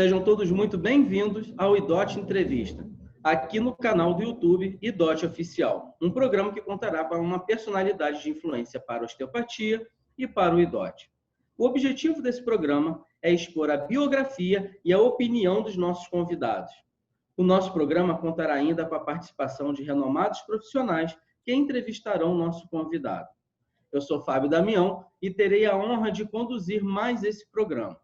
Sejam todos muito bem-vindos ao IDOT Entrevista, aqui no canal do YouTube IDOT Oficial, um programa que contará com uma personalidade de influência para a osteopatia e para o IDOT. O objetivo desse programa é expor a biografia e a opinião dos nossos convidados. O nosso programa contará ainda com a participação de renomados profissionais que entrevistarão o nosso convidado. Eu sou Fábio Damião e terei a honra de conduzir mais esse programa.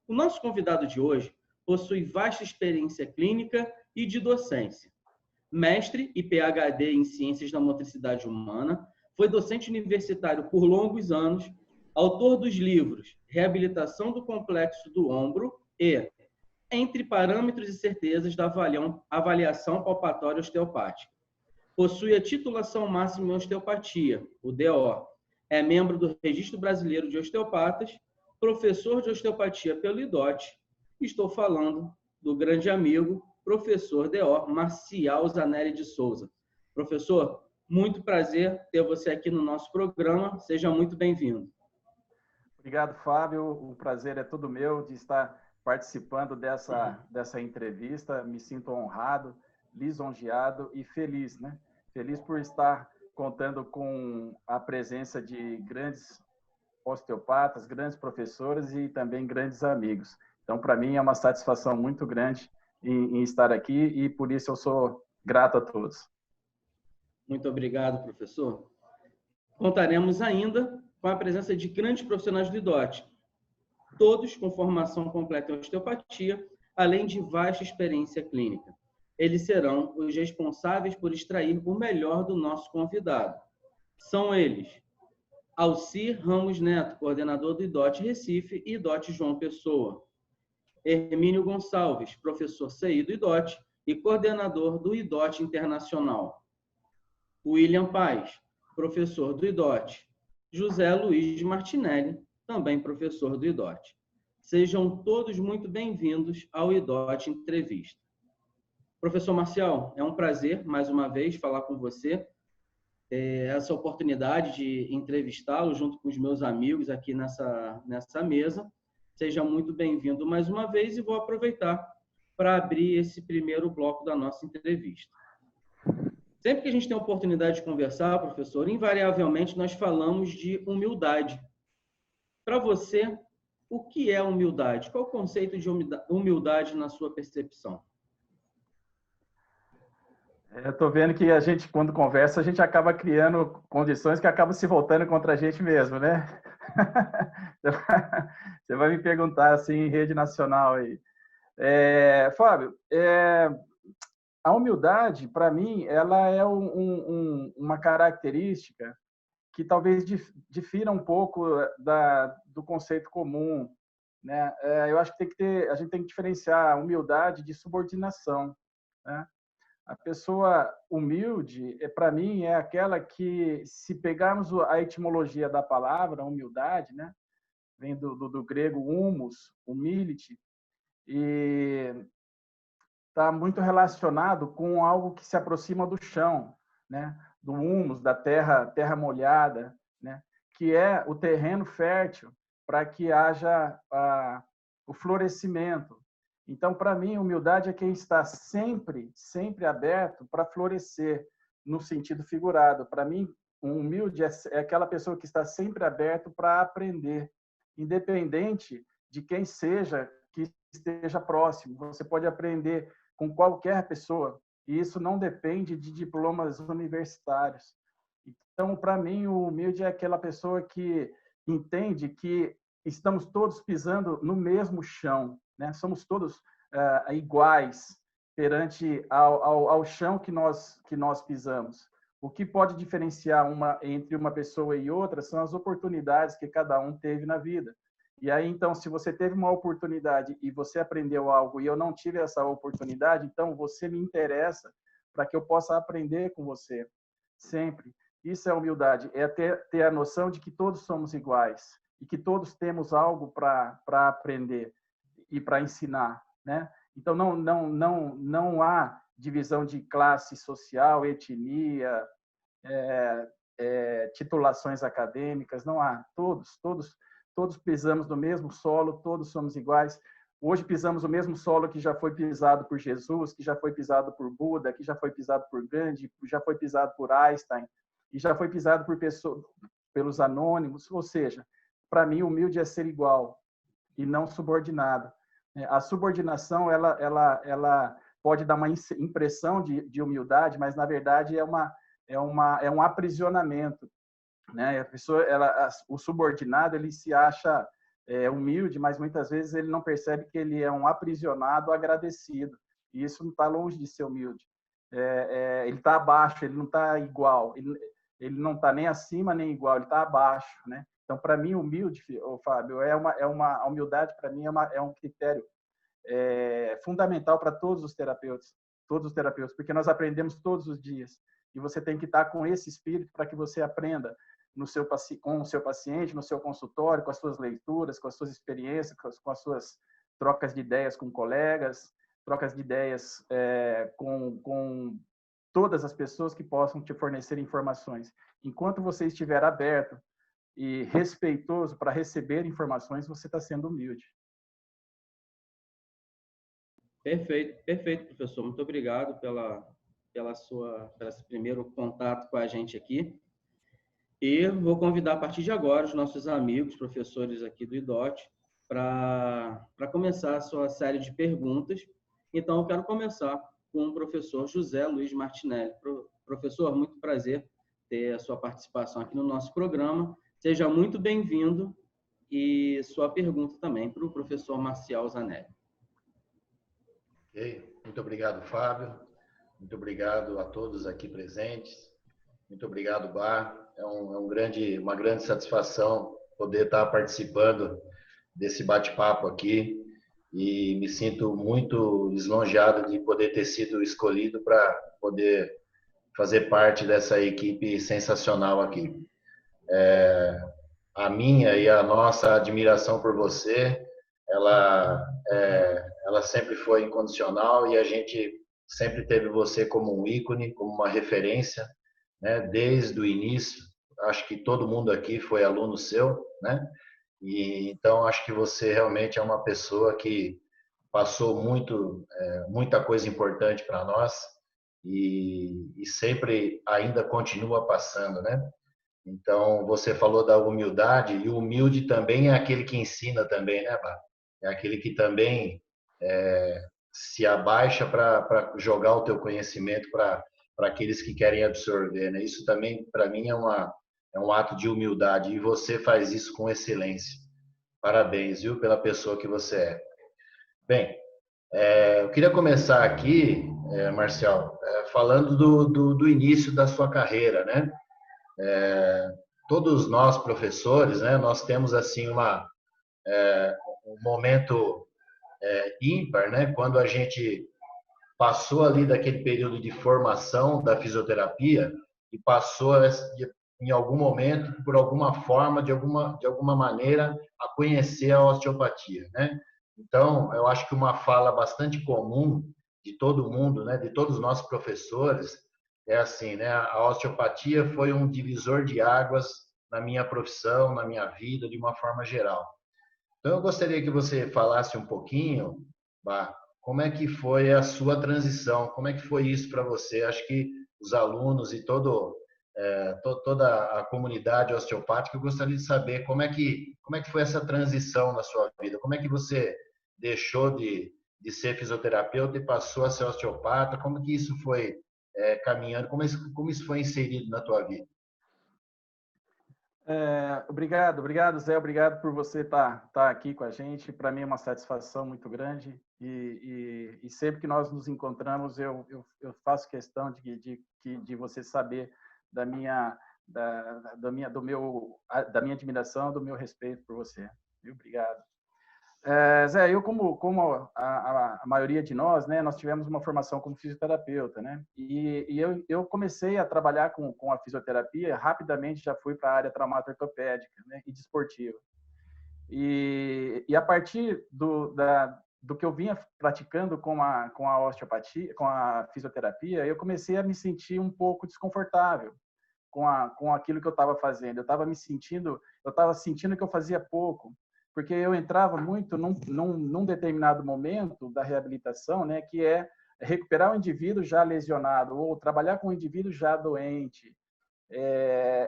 O nosso convidado de hoje possui vasta experiência clínica e de docência. Mestre e PhD em Ciências da Motricidade Humana, foi docente universitário por longos anos, autor dos livros Reabilitação do Complexo do Ombro e Entre Parâmetros e Certezas da Avaliação Palpatória Osteopática. Possui a titulação máxima em osteopatia, o DO. É membro do Registro Brasileiro de Osteopatas, professor de osteopatia pelo IDOT. Estou falando do grande amigo, professor DO, Marcial Zanelli de Souza. Professor, muito prazer ter você aqui no nosso programa. Seja muito bem-vindo. Obrigado, Fábio. O prazer é todo meu de estar participando dessa entrevista. Me sinto honrado, lisonjeado e feliz, né? Feliz por estar contando com a presença de grandes osteopatas, grandes professores e também grandes amigos. Então, para mim, é uma satisfação muito grande em estar aqui e, por isso, eu sou grato a todos. Muito obrigado, professor. Contaremos ainda com a presença de grandes profissionais do IDOT, todos com formação completa em osteopatia, além de vasta experiência clínica. Eles serão os responsáveis por extrair o melhor do nosso convidado. São eles: Alcir Ramos Neto, coordenador do IDOT Recife e IDOT João Pessoa. Hermínio Gonçalves, professor CI do IDOT e coordenador do IDOT Internacional. William Paz, professor do IDOT. José Luiz Martinelli, também professor do IDOT. Sejam todos muito bem-vindos ao IDOT Entrevista. Professor Marcial, é um prazer, mais uma vez, falar com você. Essa oportunidade de entrevistá-lo junto com os meus amigos aqui nessa mesa. Seja muito bem-vindo mais uma vez e vou aproveitar para abrir esse primeiro bloco da nossa entrevista. Sempre que a gente tem a oportunidade de conversar, professor, invariavelmente nós falamos de humildade. Para você, o que é humildade? Qual o conceito de humildade na sua percepção? Eu estou vendo que a gente, quando conversa, a gente acaba criando condições que acabam se voltando contra a gente mesmo, né? Você vai me perguntar assim em rede nacional aí. Fábio, a humildade, para mim, ela é uma característica que talvez difira um pouco do conceito comum, né? Eu acho que a gente tem que diferenciar a humildade de subordinação, né? A pessoa humilde, para mim, é aquela que, se pegarmos a etimologia da palavra, humildade, né? Vem do grego humus, humility, e está muito relacionado com algo que se aproxima do chão, né? Do humus, da terra molhada, né? Que é o terreno fértil para que haja o florescimento. Então, para mim, humildade é quem está sempre aberto para florescer, no sentido figurado. Para mim, um humilde é aquela pessoa que está sempre aberto para aprender, independente de quem seja que esteja próximo. Você pode aprender com qualquer pessoa, e isso não depende de diplomas universitários. Então, para mim, o humilde é aquela pessoa que entende que estamos todos pisando no mesmo chão, né? Somos todos iguais perante ao chão que nós pisamos. O que pode diferenciar entre uma pessoa e outra são as oportunidades que cada um teve na vida. E aí, então, se você teve uma oportunidade e você aprendeu algo e eu não tive essa oportunidade, então você me interessa para que eu possa aprender com você, sempre. Isso é humildade, é ter a noção de que todos somos iguais e que todos temos algo para aprender e para ensinar, né? Então, não há divisão de classe social, etnia, titulações acadêmicas, não há. Todos pisamos no mesmo solo, todos somos iguais. Hoje pisamos o mesmo solo que já foi pisado por Jesus, que já foi pisado por Buda, que já foi pisado por Gandhi, já foi pisado por Einstein, e já foi pisado por pessoas, pelos anônimos. Ou seja, para mim, humilde é ser igual e não subordinado. A subordinação, ela pode dar uma impressão de humildade, mas, na verdade, é um aprisionamento, né? A pessoa, o subordinado, ele se acha humilde, mas muitas vezes ele não percebe que ele é um aprisionado agradecido. E isso não está longe de ser humilde. Ele está abaixo, ele não está igual. Ele não está nem acima nem igual, ele está abaixo, né? Então, para mim, humilde, Fábio, a humildade para mim é um critério fundamental para todos os terapeutas, porque nós aprendemos todos os dias. E você tem que estar com esse espírito para que você aprenda com o seu paciente, no seu consultório, com as suas leituras, com as suas experiências, com as suas trocas de ideias com colegas, trocas de ideias com todas as pessoas que possam te fornecer informações. Enquanto você estiver aberto e respeitoso para receber informações, você está sendo humilde. Perfeito, perfeito, professor. Muito obrigado pelo esse primeiro contato com a gente aqui. E vou convidar, a partir de agora, os nossos amigos, professores aqui do IDOT, para começar a sua série de perguntas. Então, eu quero começar com o professor José Luiz Martinelli. Professor, muito prazer ter a sua participação aqui no nosso programa. Seja muito bem-vindo e sua pergunta também para o professor Marcial Zanelli. Ok, muito obrigado, Fábio. Muito obrigado a todos aqui presentes. Muito obrigado, Bar. É uma grande satisfação poder estar participando desse bate-papo aqui e me sinto muito lisonjeado de poder ter sido escolhido para poder fazer parte dessa equipe sensacional aqui. A minha e a nossa admiração por você, ela sempre foi incondicional e a gente sempre teve você como um ícone, como uma referência, né? Desde o início. Acho que todo mundo aqui foi aluno seu, né? E então acho que você realmente é uma pessoa que passou muita coisa importante para nós e sempre ainda continua passando, né? Então, você falou da humildade, e o humilde também é aquele que ensina também, né, Bá? É aquele que também se abaixa para jogar o teu conhecimento para aqueles que querem absorver, né? Isso também, para mim, é um ato de humildade, e você faz isso com excelência. Parabéns, viu, pela pessoa que você é. Bem, eu queria começar aqui, Marcial, falando do início da sua carreira, né? Todos nós professores, né, nós temos assim um momento ímpar, né, quando a gente passou ali daquele período de formação da fisioterapia e passou em algum momento, por alguma forma, de alguma maneira, a conhecer a osteopatia, né? Então, eu acho que uma fala bastante comum de todo mundo, né, de todos nós professores, é assim, né? A osteopatia foi um divisor de águas na minha profissão, na minha vida, de uma forma geral. Então, eu gostaria que você falasse um pouquinho, Bah, como é que foi a sua transição, como é que foi isso para você? Acho que os alunos e toda a comunidade osteopática, eu gostaria de saber como é que foi essa transição na sua vida, como é que você deixou de ser fisioterapeuta e passou a ser osteopata, como que isso foi caminhando, como isso foi inserido na tua vida? Obrigado, Zé. Obrigado por você estar aqui com a gente. Para mim é uma satisfação muito grande. E sempre que nós nos encontramos, eu faço questão de você saber da minha admiração, do meu respeito por você. Obrigado. Zé, eu como a maioria de nós, né, nós tivemos uma formação como fisioterapeuta, né, e eu comecei a trabalhar com a fisioterapia, rapidamente já fui para a área traumato-ortopédica, né, e desportiva. E a partir do que eu vinha praticando com a osteopatia, com a fisioterapia, eu comecei a me sentir um pouco desconfortável com aquilo que eu estava fazendo. Eu estava sentindo que eu fazia pouco. porque eu entrava muito num determinado momento da reabilitação, né, que é recuperar o indivíduo já lesionado ou trabalhar com o indivíduo já doente.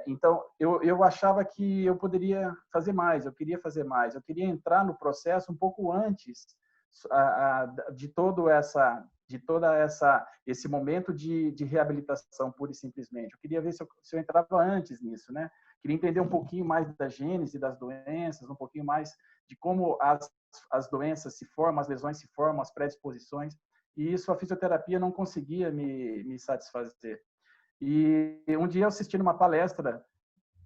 Então, eu achava que eu poderia fazer mais, eu queria fazer mais, eu queria entrar no processo um pouco antes de esse momento de reabilitação pura e simplesmente. Eu queria ver se eu entrava antes nisso, né? Queria entender um pouquinho mais da gênese das doenças, um pouquinho mais de como as doenças se formam, as lesões se formam, as predisposições, e isso a fisioterapia não conseguia me satisfazer. E um dia eu assisti numa palestra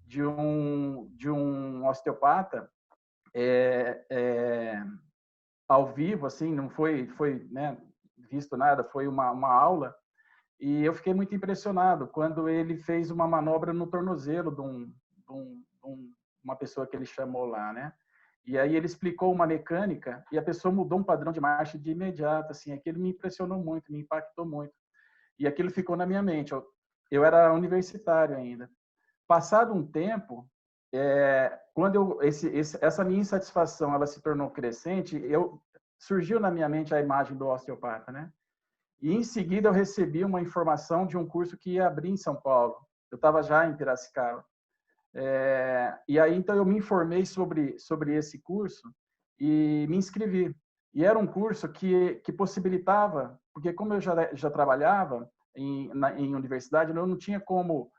de um osteopata ao vivo, assim, não foi né, visto nada, foi uma aula, e eu fiquei muito impressionado quando ele fez uma manobra no tornozelo uma pessoa que ele chamou lá, né? E aí ele explicou uma mecânica e a pessoa mudou um padrão de marcha de imediato, assim, aquilo me impressionou muito, me impactou muito. E aquilo ficou na minha mente. Eu era universitário ainda. Passado um tempo, quando essa minha insatisfação ela se tornou crescente, surgiu na minha mente a imagem do osteopata, né? E em seguida eu recebi uma informação de um curso que ia abrir em São Paulo. Eu estava já em Piracicaba. E aí então eu me informei sobre esse curso e me inscrevi. E era um curso que possibilitava, porque como eu já trabalhava em universidade, eu não tinha como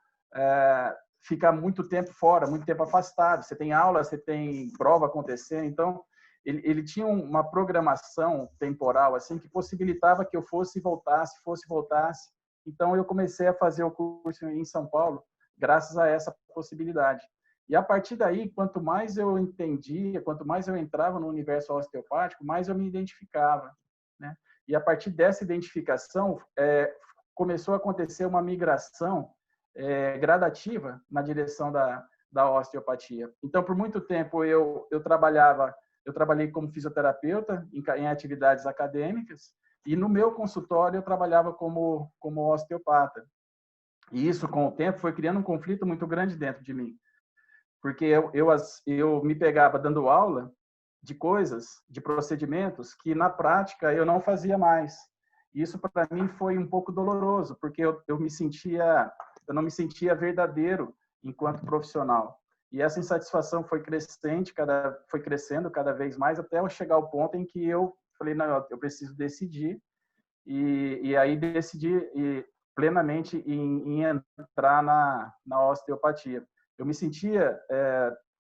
ficar muito tempo fora, muito tempo afastado. Você tem aula, você tem prova acontecendo, então ele tinha uma programação temporal assim que possibilitava que eu fosse e voltasse. Então eu comecei a fazer o curso em São Paulo, graças a essa possibilidade. E a partir daí, quanto mais eu entendia, quanto mais eu entrava no universo osteopático, mais eu me identificava, né? E a partir dessa identificação, começou a acontecer uma migração gradativa na direção da osteopatia. Então, por muito tempo eu trabalhei como fisioterapeuta em atividades acadêmicas e no meu consultório eu trabalhava como osteopata. E isso, com o tempo, foi criando um conflito muito grande dentro de mim, porque eu me pegava dando aula de coisas, de procedimentos que na prática eu não fazia mais. Isso para mim foi um pouco doloroso, porque eu não me sentia verdadeiro enquanto profissional. E essa insatisfação foi crescendo cada vez mais até eu chegar ao ponto em que eu falei, não, eu preciso decidir. E aí decidi plenamente em entrar na osteopatia. Eu me sentia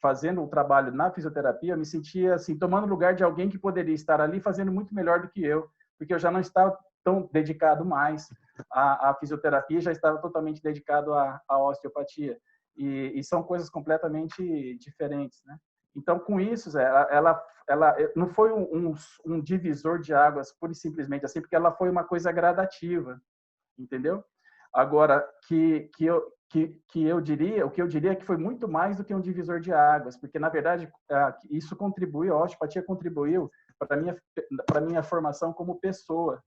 fazendo o trabalho na fisioterapia, eu me sentia assim tomando o lugar de alguém que poderia estar ali fazendo muito melhor do que eu, porque eu já não estava tão dedicado mais à fisioterapia, já estava totalmente dedicado à osteopatia. E são coisas completamente diferentes, né? Então, com isso, ela não foi um divisor de águas pura e simplesmente assim, porque ela foi uma coisa gradativa, entendeu? Agora, o que eu diria é que foi muito mais do que um divisor de águas, porque, na verdade, isso contribuiu, a osteopatia contribuiu para a minha formação como pessoa,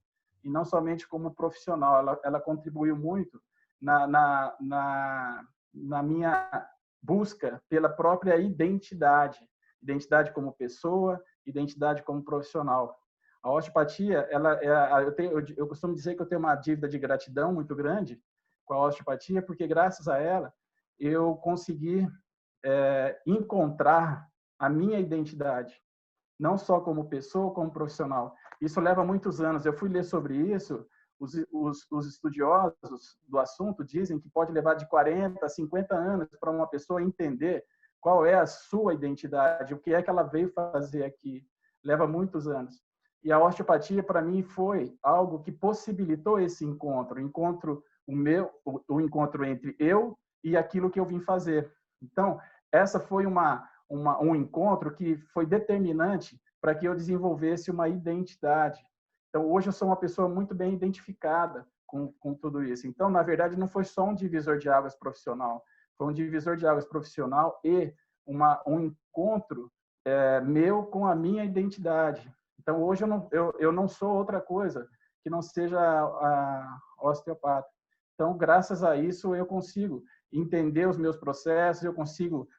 e não somente como profissional. Ela contribuiu muito na minha busca pela própria identidade como pessoa, identidade como profissional. A osteopatia, eu costumo dizer que eu tenho uma dívida de gratidão muito grande com a osteopatia, porque graças a ela eu consegui encontrar a minha identidade, não só como pessoa, como profissional. Isso leva muitos anos. Eu fui ler sobre isso. Os estudiosos do assunto dizem que pode levar de 40 a 50 anos para uma pessoa entender qual é a sua identidade, o que é que ela veio fazer aqui. Leva muitos anos. E a osteopatia, para mim, foi algo que possibilitou esse encontro, o encontro entre eu e aquilo que eu vim fazer. Então, essa foi um encontro que foi determinante para que eu desenvolvesse uma identidade. Então, hoje eu sou uma pessoa muito bem identificada com tudo isso. Então, na verdade, não foi só um divisor de águas profissional, foi um divisor de águas profissional e um encontro meu com a minha identidade. Então, hoje eu não sou outra coisa que não seja a osteopata. Então, graças a isso, eu consigo entender os meus processos,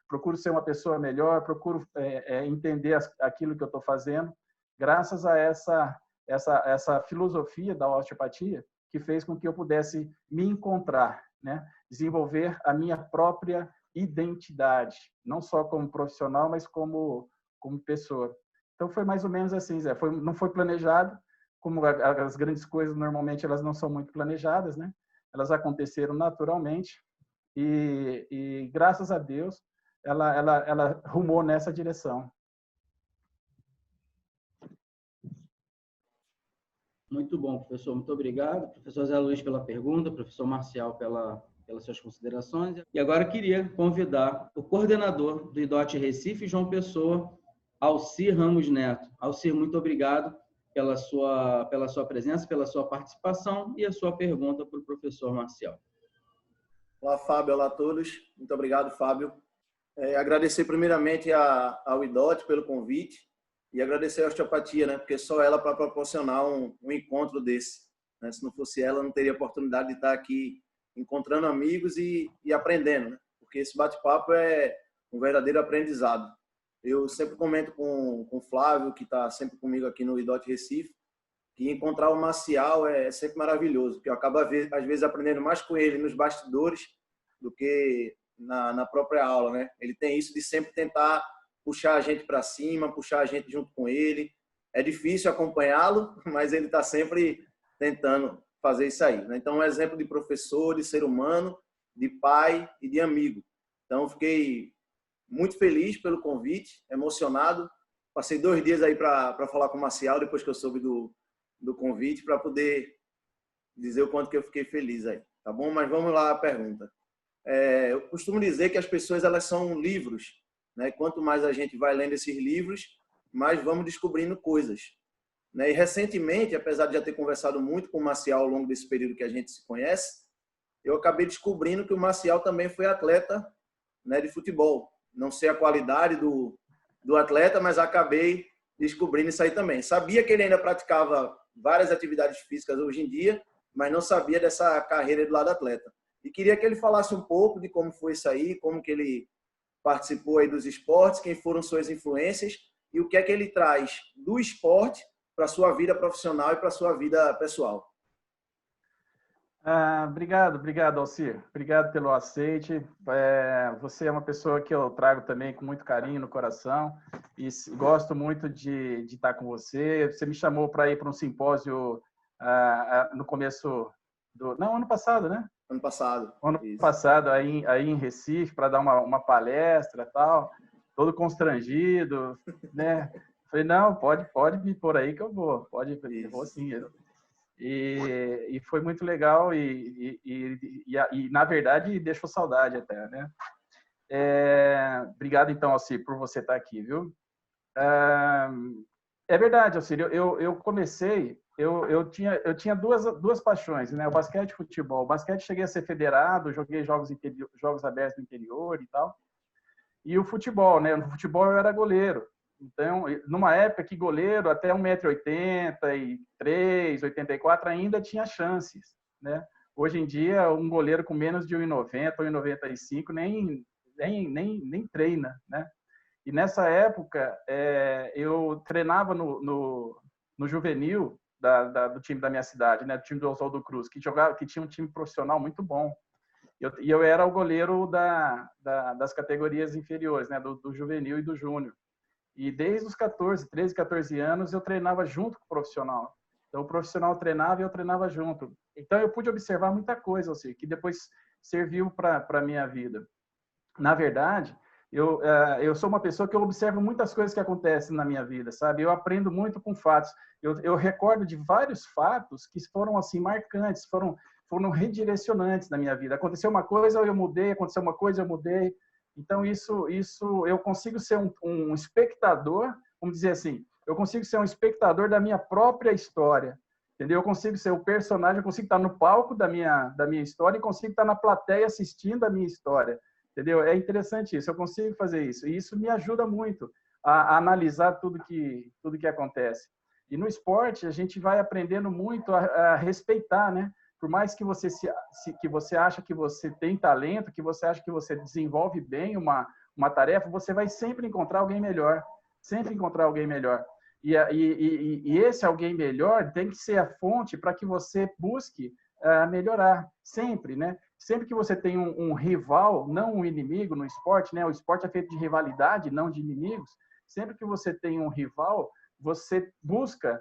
procuro ser uma pessoa melhor, procuro entender aquilo que eu estou fazendo, graças a essa filosofia da osteopatia, que fez com que eu pudesse me encontrar, né? Desenvolver a minha própria identidade, não só como profissional, mas como pessoa. Então foi mais ou menos assim, Zé. Não foi planejado, como as grandes coisas normalmente elas não são muito planejadas, né? Elas aconteceram naturalmente e graças a Deus ela rumou nessa direção. Muito bom, professor. Muito obrigado. Professor Zé Luiz pela pergunta, professor Marcial pelas suas considerações. E agora eu queria convidar o coordenador do IDOT Recife, João Pessoa, Alcir Ramos Neto. Alcir, muito obrigado pela sua presença, pela sua participação e a sua pergunta para o professor Marcial. Olá, Fábio. Olá a todos. Muito obrigado, Fábio. Agradecer primeiramente ao IDOT pelo convite e agradecer a osteopatia, né? Porque só ela para proporcionar um encontro desse, né? Se não fosse ela, não teria oportunidade de estar aqui encontrando amigos e aprendendo, né? Porque esse bate-papo é um verdadeiro aprendizado. Eu sempre comento com o Flávio, que está sempre comigo aqui no IDOT Recife, que encontrar o Marcial é sempre maravilhoso, porque eu acabo, às vezes, aprendendo mais com ele nos bastidores do que na própria aula, né? Ele tem isso de sempre tentar puxar a gente para cima, puxar a gente junto com ele. É difícil acompanhá-lo, mas ele está sempre tentando fazer isso aí, né? Então, é um exemplo de professor, de ser humano, de pai e de amigo. Então, fiquei muito feliz pelo convite, emocionado. Passei 2 dias aí para falar com o Marcial, depois que eu soube do convite, para poder dizer o quanto que eu fiquei feliz aí, tá bom? Mas vamos lá à pergunta. Eu costumo dizer que as pessoas, elas são livros, né? Quanto mais a gente vai lendo esses livros, mais vamos descobrindo coisas, né? E recentemente, apesar de já ter conversado muito com o Marcial ao longo desse período que a gente se conhece, eu acabei descobrindo que o Marcial também foi atleta, né, de futebol. Não sei a qualidade do atleta, mas acabei descobrindo isso aí também. Sabia que ele ainda praticava várias atividades físicas hoje em dia, mas não sabia dessa carreira do lado atleta. E queria que ele falasse um pouco de como foi isso aí, como que ele participou aí dos esportes, quem foram suas influências e o que é que ele traz do esporte para a sua vida profissional e para a sua vida pessoal. Obrigado, Alcir. Obrigado pelo aceite. Você é uma pessoa que eu trago também com muito carinho no coração e gosto muito de estar com você. Você me chamou para ir para um simpósio no começo ano passado, né? Ano passado. Ano passado, aí em Recife, para dar uma palestra e tal, todo constrangido, né? Falei, não, pode vir por aí que eu vou. Eu vou sim. E foi muito legal e na verdade, deixou saudade até, né? Obrigado, então, Alcir, por você estar aqui, viu? É verdade, Alcir, eu comecei, eu tinha duas paixões, né? O basquete e o futebol. O basquete cheguei a ser federado, joguei jogos abertos no interior e tal. E o futebol, né? No futebol eu era goleiro. Então, numa época que goleiro até 1,83 m, 84 ainda tinha chances, né? Hoje em dia, um goleiro com menos de 1,90, 1,95 nem treina, né? E nessa época, eu treinava no juvenil do time da minha cidade, né? Do time do Oswaldo Cruz, que tinha um time profissional muito bom. E eu era o goleiro das categorias inferiores, né? Do juvenil e do júnior. E desde os 13, 14 anos, eu treinava junto com o profissional. Então, o profissional treinava e eu treinava junto. Então, eu pude observar muita coisa, assim, que depois serviu para a minha vida. Na verdade, eu sou uma pessoa que eu observo muitas coisas que acontecem na minha vida, sabe? Eu aprendo muito com fatos. Eu recordo de vários fatos que foram, assim, marcantes, foram redirecionantes na minha vida. Aconteceu uma coisa, eu mudei, aconteceu uma coisa, eu mudei. Então, isso eu consigo ser um espectador, vamos dizer assim, eu consigo ser um espectador da minha própria história, entendeu? Eu consigo ser o personagem, eu consigo estar no palco da minha história e consigo estar na plateia assistindo a minha história, entendeu? É interessante isso, eu consigo fazer isso. E isso me ajuda muito a analisar tudo que acontece. E no esporte, a gente vai aprendendo muito a respeitar, né? por mais que você que você acha que você tem talento, que você acha que você desenvolve bem uma tarefa, você vai sempre encontrar alguém melhor, sempre encontrar alguém melhor. E esse alguém melhor tem que ser a fonte para que você busque melhorar, sempre, né? Sempre que você tem um rival, não um inimigo no esporte, né? O esporte é feito de rivalidade, não de inimigos. Sempre que você tem um rival, você busca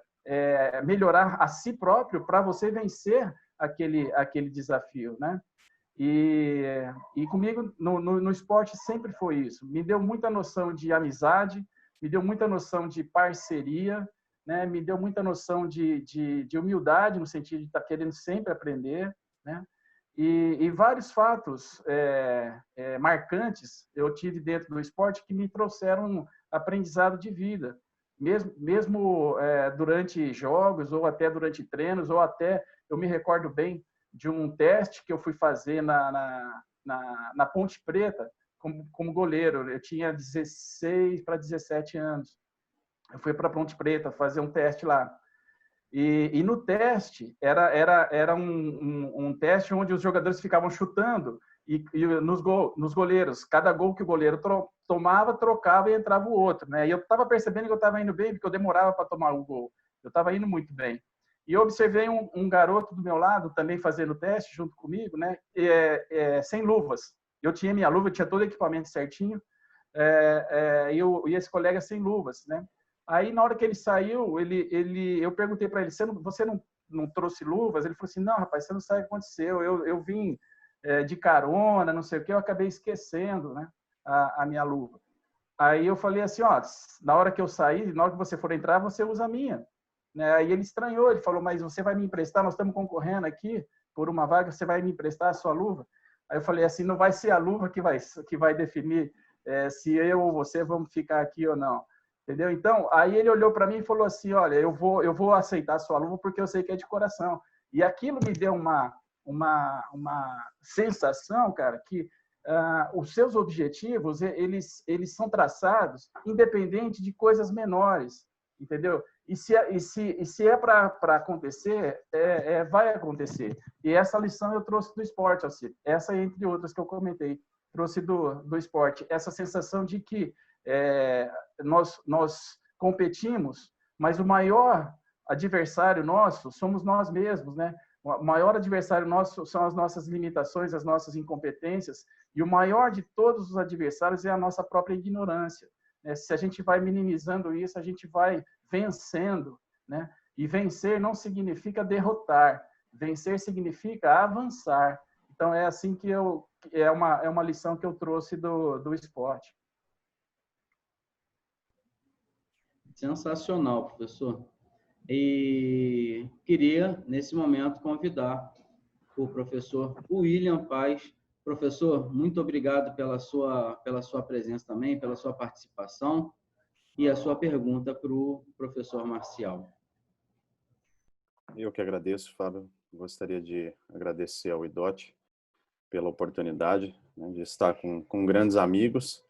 melhorar a si próprio para você vencer aquele desafio, né? E comigo no esporte sempre foi isso. Me deu muita noção de amizade, me deu muita noção de parceria, né? Me deu muita noção de humildade, no sentido de estar querendo sempre aprender, né? E vários fatos marcantes eu tive dentro do esporte que me trouxeram um aprendizado de vida, mesmo durante jogos, ou até durante treinos, ou até, eu me recordo bem de um teste que eu fui fazer na Ponte Preta, como goleiro. Eu tinha 16 para 17 anos. Eu fui para a Ponte Preta fazer um teste lá. E no teste, era um teste onde os jogadores ficavam chutando e nos goleiros. Cada gol que o goleiro tomava, trocava e entrava o outro, né? E eu estava percebendo que eu estava indo bem, porque eu demorava para tomar o gol. Eu estava indo muito bem. E eu observei um garoto do meu lado também fazendo o teste junto comigo, né? Sem luvas. Eu tinha minha luva, eu tinha todo o equipamento certinho, e esse colega sem luvas, né? Aí, na hora que ele saiu, eu perguntei para ele, você não trouxe luvas? Ele falou assim, não, rapaz, você não sabe o que aconteceu. Eu vim de carona, não sei o quê, eu acabei esquecendo, né, a minha luva. Aí eu falei assim, ó, na hora que eu sair, na hora que você for entrar, você usa a minha. Né? Aí ele estranhou, ele falou, mas você vai me emprestar? Nós estamos concorrendo aqui por uma vaga, você vai me emprestar a sua luva? Aí eu falei assim, não vai ser a luva que vai definir se eu ou você vamos ficar aqui ou não. Entendeu? Então, aí ele olhou para mim e falou assim, olha, eu vou aceitar a sua luva porque eu sei que é de coração. E aquilo me deu uma sensação, cara, que os seus objetivos, eles são traçados independente de coisas menores, entendeu? E se é para acontecer, vai acontecer. E essa lição eu trouxe do esporte, assim, essa entre outras que eu comentei, trouxe do esporte, essa sensação de que nós competimos, mas o maior adversário nosso somos nós mesmos, né? O maior adversário nosso são as nossas limitações, as nossas incompetências, e o maior de todos os adversários é a nossa própria ignorância. Se a gente vai minimizando isso, a gente vai vencendo, né? E vencer não significa derrotar, vencer significa avançar. Então é assim que é uma lição que eu trouxe do esporte. Sensacional, professor. E queria, nesse momento, convidar o professor William Paz. Professor, muito obrigado pela sua presença também, pela sua participação e a sua pergunta para o professor Marcial. Eu que agradeço, Fábio. Gostaria de agradecer ao IDOT pela oportunidade, né, de estar com grandes amigos.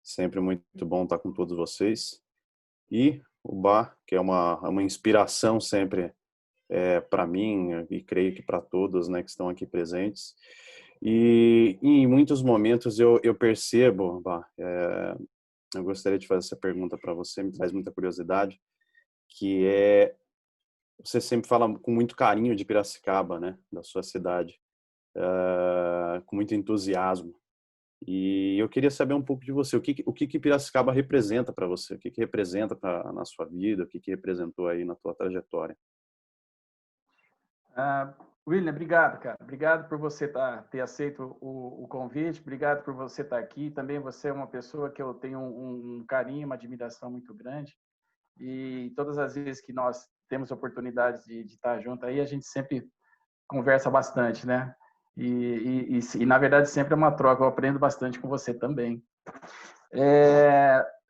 Sempre muito bom estar com todos vocês. E o Bá, que é uma inspiração sempre para mim e creio que para todos, né, que estão aqui presentes. E em muitos momentos eu percebo, Bá, eu gostaria de fazer essa pergunta para você, me traz muita curiosidade, que você sempre fala com muito carinho de Piracicaba, né, da sua cidade, com muito entusiasmo. E eu queria saber um pouco de você, o que Piracicaba representa para você, o que representa na sua vida, o que representou aí na tua trajetória. William, obrigado, cara. Obrigado por você ter aceito o convite, obrigado por você estar aqui. Também você é uma pessoa que eu tenho um carinho, uma admiração muito grande. E todas as vezes que nós temos oportunidades de estar junto aí, a gente sempre conversa bastante, né? E na verdade, sempre é uma troca. Eu aprendo bastante com você também.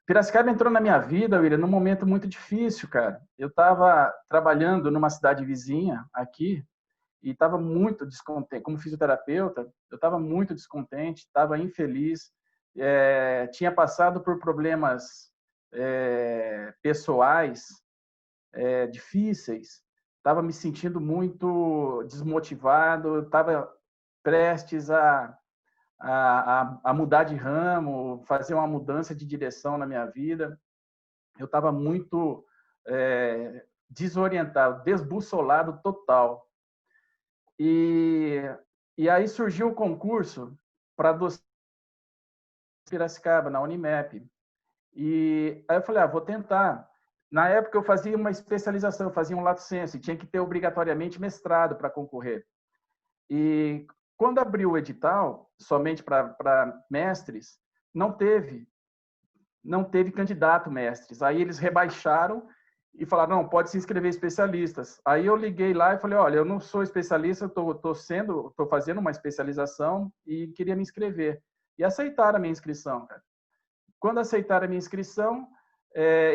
Piracicaba entrou na minha vida, William, num momento muito difícil, cara. Eu estava trabalhando numa cidade vizinha aqui e estava muito descontente. Como fisioterapeuta, eu estava muito descontente, estava infeliz, tinha passado por problemas pessoais difíceis estava me sentindo muito desmotivado, estava prestes a mudar de ramo, fazer uma mudança de direção na minha vida. Eu estava muito desorientado, desbussolado total. E aí surgiu o concurso para docente em Piracicaba, na Unimep. E aí eu falei, vou tentar. Na época eu fazia uma especialização, eu fazia um lato sensu, e tinha que ter obrigatoriamente mestrado para concorrer. E quando abriu o edital, somente para mestres, não teve candidato mestres. Aí eles rebaixaram e falaram, não, pode se inscrever especialistas. Aí eu liguei lá e falei, olha, eu não sou especialista, estou fazendo uma especialização e queria me inscrever. E aceitaram a minha inscrição, cara. Quando aceitaram a minha inscrição,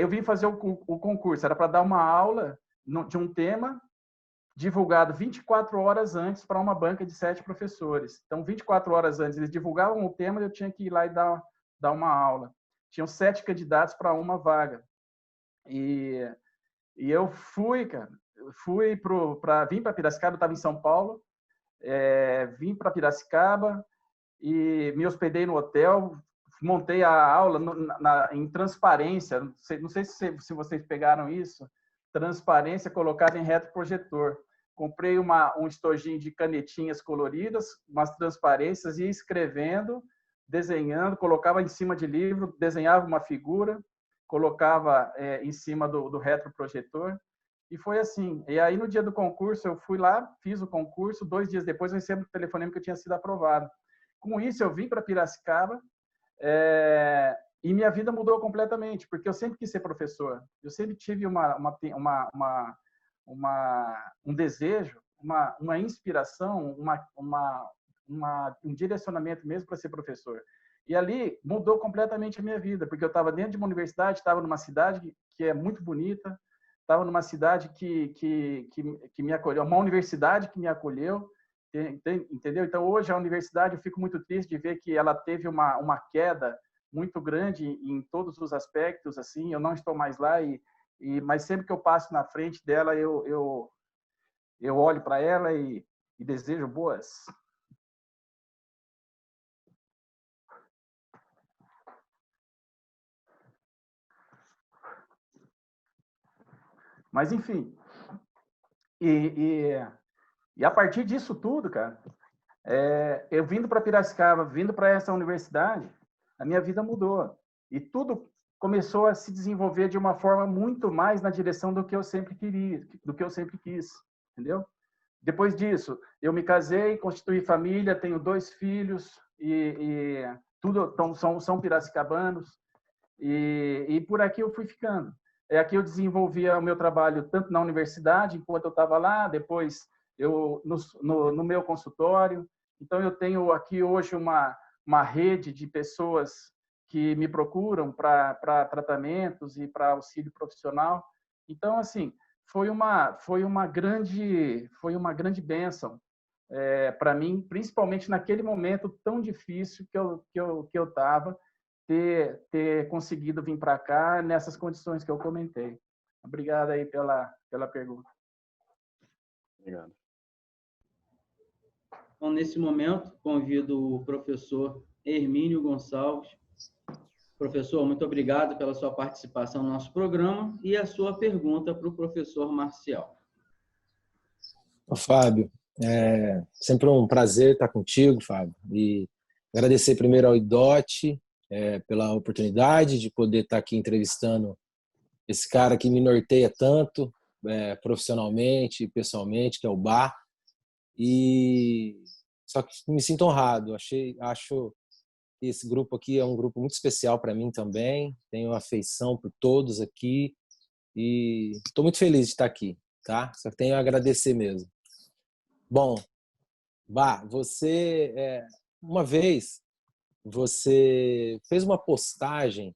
eu vim fazer o concurso. Era para dar uma aula de um tema divulgado 24 horas antes para uma banca de 7 professores. Então, 24 horas antes, eles divulgavam o tema e eu tinha que ir lá e dar uma aula. Tinham 7 candidatos para uma vaga. E eu fui, cara. Vim para Piracicaba, eu estava em São Paulo. Vim para Piracicaba e me hospedei no hotel. Montei a aula em transparência. Não sei se vocês pegaram isso. Transparência colocada em retroprojetor. Comprei um estojinho de canetinhas coloridas, umas transparências, ia escrevendo, desenhando, colocava em cima de livro, desenhava uma figura, colocava em cima do retroprojetor, e foi assim. E aí, no dia do concurso, eu fui lá, fiz o concurso, 2 dias depois eu recebi o telefonema que eu tinha sido aprovado. Com isso, eu vim para Piracicaba, e minha vida mudou completamente, porque eu sempre quis ser professor. Eu sempre tive um desejo, uma inspiração, um direcionamento mesmo para ser professor. E ali mudou completamente a minha vida, porque eu estava dentro de uma universidade, estava numa cidade que é muito bonita, estava numa cidade que me acolheu, uma universidade que me acolheu, entendeu? Então, hoje, a universidade, eu fico muito triste de ver que ela teve uma queda muito grande em todos os aspectos, assim. Eu não estou mais lá, mas sempre que eu passo na frente dela, eu olho para ela e desejo boas. Mas, enfim, e a partir disso tudo, cara, eu vindo para Piracicaba, vindo para essa universidade, a minha vida mudou. E tudo começou a se desenvolver de uma forma muito mais na direção do que eu sempre queria, do que eu sempre quis, entendeu? Depois disso, eu me casei, constituí família, tenho 2 filhos e tudo são piracicabanos, e por aqui eu fui ficando. Aqui eu desenvolvia o meu trabalho tanto na universidade, enquanto eu estava lá, depois no meu consultório. Então, eu tenho aqui hoje uma rede de pessoas que me procuram para tratamentos e para auxílio profissional. Então, assim, foi uma grande bênção para mim, principalmente naquele momento tão difícil que eu estava, ter conseguido vir para cá nessas condições que eu comentei. Obrigado aí pela pergunta. Obrigado. Então, nesse momento, convido o professor Hermínio Gonçalves. Professor, muito obrigado pela sua participação no nosso programa e a sua pergunta para o professor Marcial. Fábio, sempre um prazer estar contigo, Fábio, e agradecer primeiro ao IDOT pela oportunidade de poder estar aqui entrevistando esse cara que me norteia tanto, profissionalmente e pessoalmente, que é o Bá. E só que me sinto honrado. Acho que esse grupo aqui é um grupo muito especial para mim também. Tenho afeição por todos aqui e estou muito feliz de estar aqui, tá? Só tenho a agradecer mesmo. Bom, Bá, você uma vez você fez uma postagem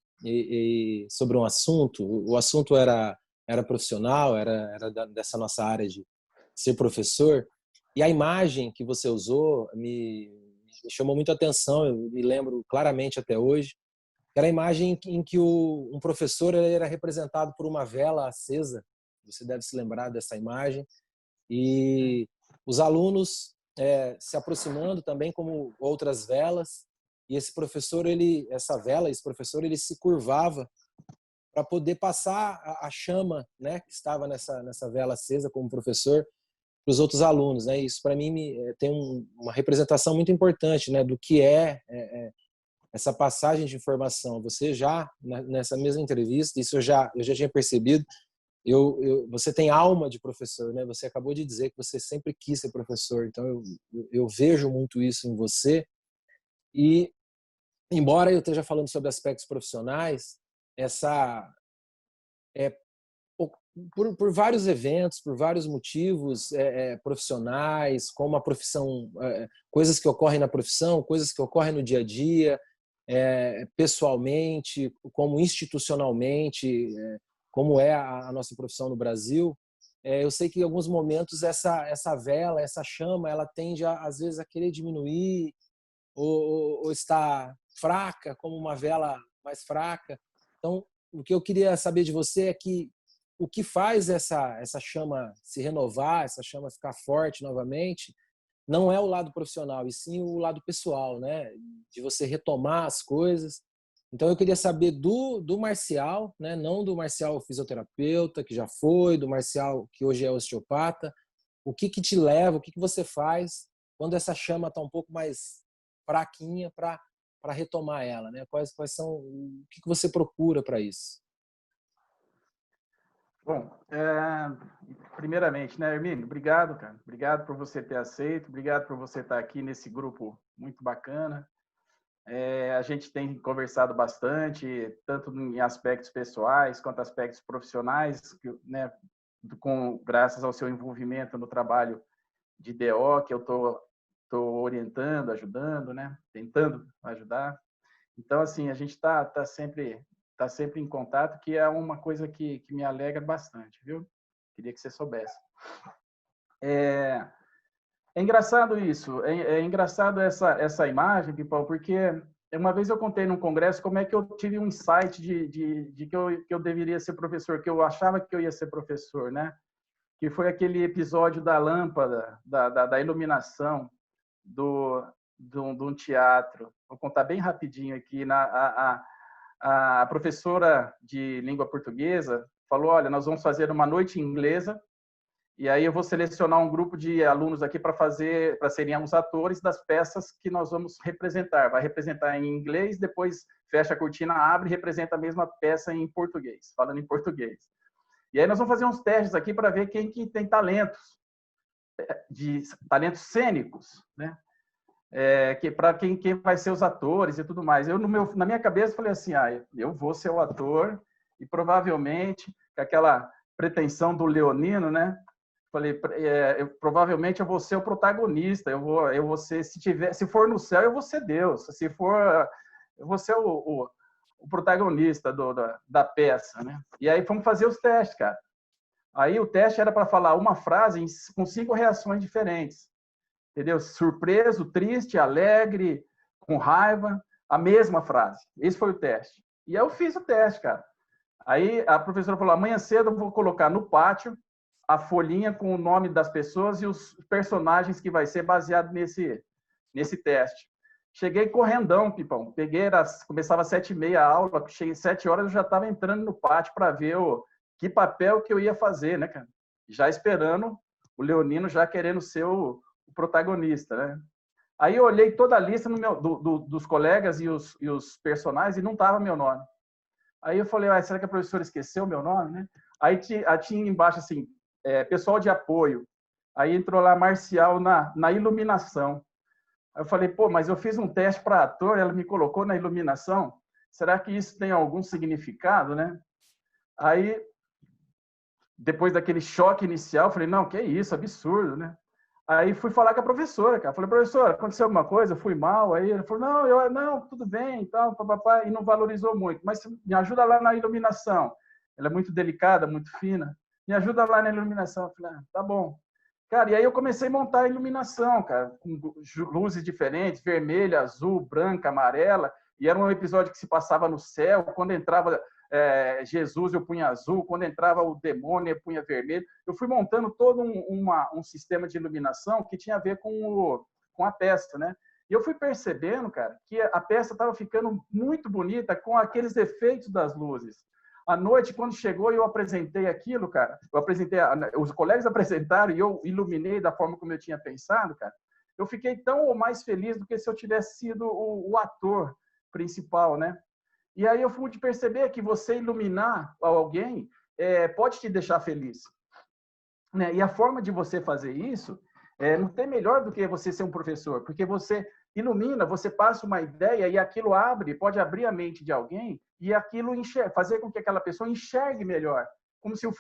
sobre um assunto. O assunto era profissional, era dessa nossa área de ser professor. E a imagem que você usou me chamou muito a atenção, eu me lembro claramente até hoje. Era a imagem em que um professor era representado por uma vela acesa você deve se lembrar dessa imagem. E os alunos se aproximando também como outras velas, e esse professor, esse professor, ele se curvava para poder passar a chama, né, que estava nessa vela acesa como professor para os outros alunos, né? Isso para mim tem uma representação muito importante, né, do que essa passagem de informação. Você já nessa mesma entrevista, isso eu já tinha percebido. Você tem alma de professor, né? Você acabou de dizer que você sempre quis ser professor, então eu vejo muito isso em você. E embora eu esteja falando sobre aspectos profissionais, por vários eventos, por vários motivos profissionais, como a profissão, coisas que ocorrem na profissão, coisas que ocorrem no dia a dia, pessoalmente, como institucionalmente, como é a nossa profissão no Brasil, eu sei que em alguns momentos essa vela, essa chama, ela tende às vezes a querer diminuir ou estar fraca, como uma vela mais fraca. Então, o que eu queria saber de você é que o que faz essa chama se renovar, essa chama ficar forte novamente, não é o lado profissional, e sim o lado pessoal, né? De você retomar as coisas. Então eu queria saber do Marcial, né? Não do Marcial fisioterapeuta, que já foi, do Marcial que hoje é osteopata. O que te leva, o que você faz quando essa chama está um pouco mais fraquinha para retomar ela, né? Quais são, o que você procura para isso? Bom, primeiramente, né, Hermínio, obrigado, cara. Obrigado por você ter aceito, obrigado por você estar aqui nesse grupo muito bacana. A gente tem conversado bastante, tanto em aspectos pessoais quanto aspectos profissionais, né, graças ao seu envolvimento no trabalho de DO, que eu estou orientando, ajudando, né, tentando ajudar. Então, assim, a gente está sempre em contato, que é uma coisa que me alegra bastante, viu? Queria que você soubesse. É engraçado isso, é engraçado essa imagem, Pipão, porque uma vez eu contei num congresso como é que eu tive um insight de que eu deveria ser professor, que eu achava que eu ia ser professor, né? Que foi aquele episódio da lâmpada, da iluminação de um teatro. Vou contar bem rapidinho aqui. A professora de língua portuguesa falou, olha, nós vamos fazer uma noite inglesa e aí eu vou selecionar um grupo de alunos aqui para serem os atores das peças que nós vamos representar. Vai representar em inglês, depois fecha a cortina, abre e representa a mesma peça em português, falando em português. E aí nós vamos fazer uns testes aqui para ver quem que tem talentos cênicos, né? Para quem vai ser os atores e tudo mais. Eu, na minha cabeça, falei assim, eu vou ser o ator e provavelmente, com aquela pretensão do leonino, né? Falei, provavelmente eu vou ser o protagonista, eu vou ser, se for no céu, eu vou ser Deus, se for, eu vou ser o protagonista da peça, né? E aí fomos fazer os testes, cara. Aí o teste era para falar uma frase com 5 reações diferentes. Entendeu? Surpreso, triste, alegre, com raiva, a mesma frase. Esse foi o teste. E aí eu fiz o teste, cara. Aí a professora falou, amanhã cedo eu vou colocar no pátio a folhinha com o nome das pessoas e os personagens que vai ser baseado nesse teste. Cheguei correndão, Pipão. Começava às 7h30 a aula, cheguei às 7 horas, eu já estava entrando no pátio para ver que papel que eu ia fazer, né, cara? Já esperando o leonino, já querendo ser o protagonista, né? Aí eu olhei toda a lista dos colegas e os personagens e não tava meu nome. Aí eu falei, será que a professora esqueceu o meu nome, né? Aí tinha embaixo assim, pessoal de apoio. Aí entrou lá Marcial na iluminação. Aí eu falei, pô, mas eu fiz um teste para ator, ela me colocou na iluminação. Será que isso tem algum significado, né? Aí, depois daquele choque inicial, eu falei, não, que isso, absurdo, né? Aí fui falar com a professora, cara. Falei, professora, aconteceu alguma coisa? Fui mal? Aí ele falou, não, tudo bem, e tal, papapá, e não valorizou muito. Mas me ajuda lá na iluminação. Ela é muito delicada, muito fina. Me ajuda lá na iluminação. Eu falei, tá bom. Cara, e aí eu comecei a montar a iluminação, cara, com luzes diferentes, vermelha, azul, branca, amarela, e era um episódio que se passava no céu, quando entrava Jesus eu punha azul, quando entrava o demônio eu punha vermelho. Eu fui montando todo um sistema de iluminação que tinha a ver com a peça, né? E eu fui percebendo, cara, que a peça estava ficando muito bonita com aqueles efeitos das luzes. À noite, quando chegou e eu apresentei aquilo, cara, os colegas apresentaram e eu iluminei da forma como eu tinha pensado, cara, eu fiquei tão ou mais feliz do que se eu tivesse sido o ator principal, né? E aí eu fui de perceber que você iluminar alguém pode te deixar feliz, né? E a forma de você fazer isso não tem melhor do que você ser um professor, porque você ilumina, você passa uma ideia e aquilo pode abrir a mente de alguém e aquilo fazer com que aquela pessoa enxergue melhor. Como se o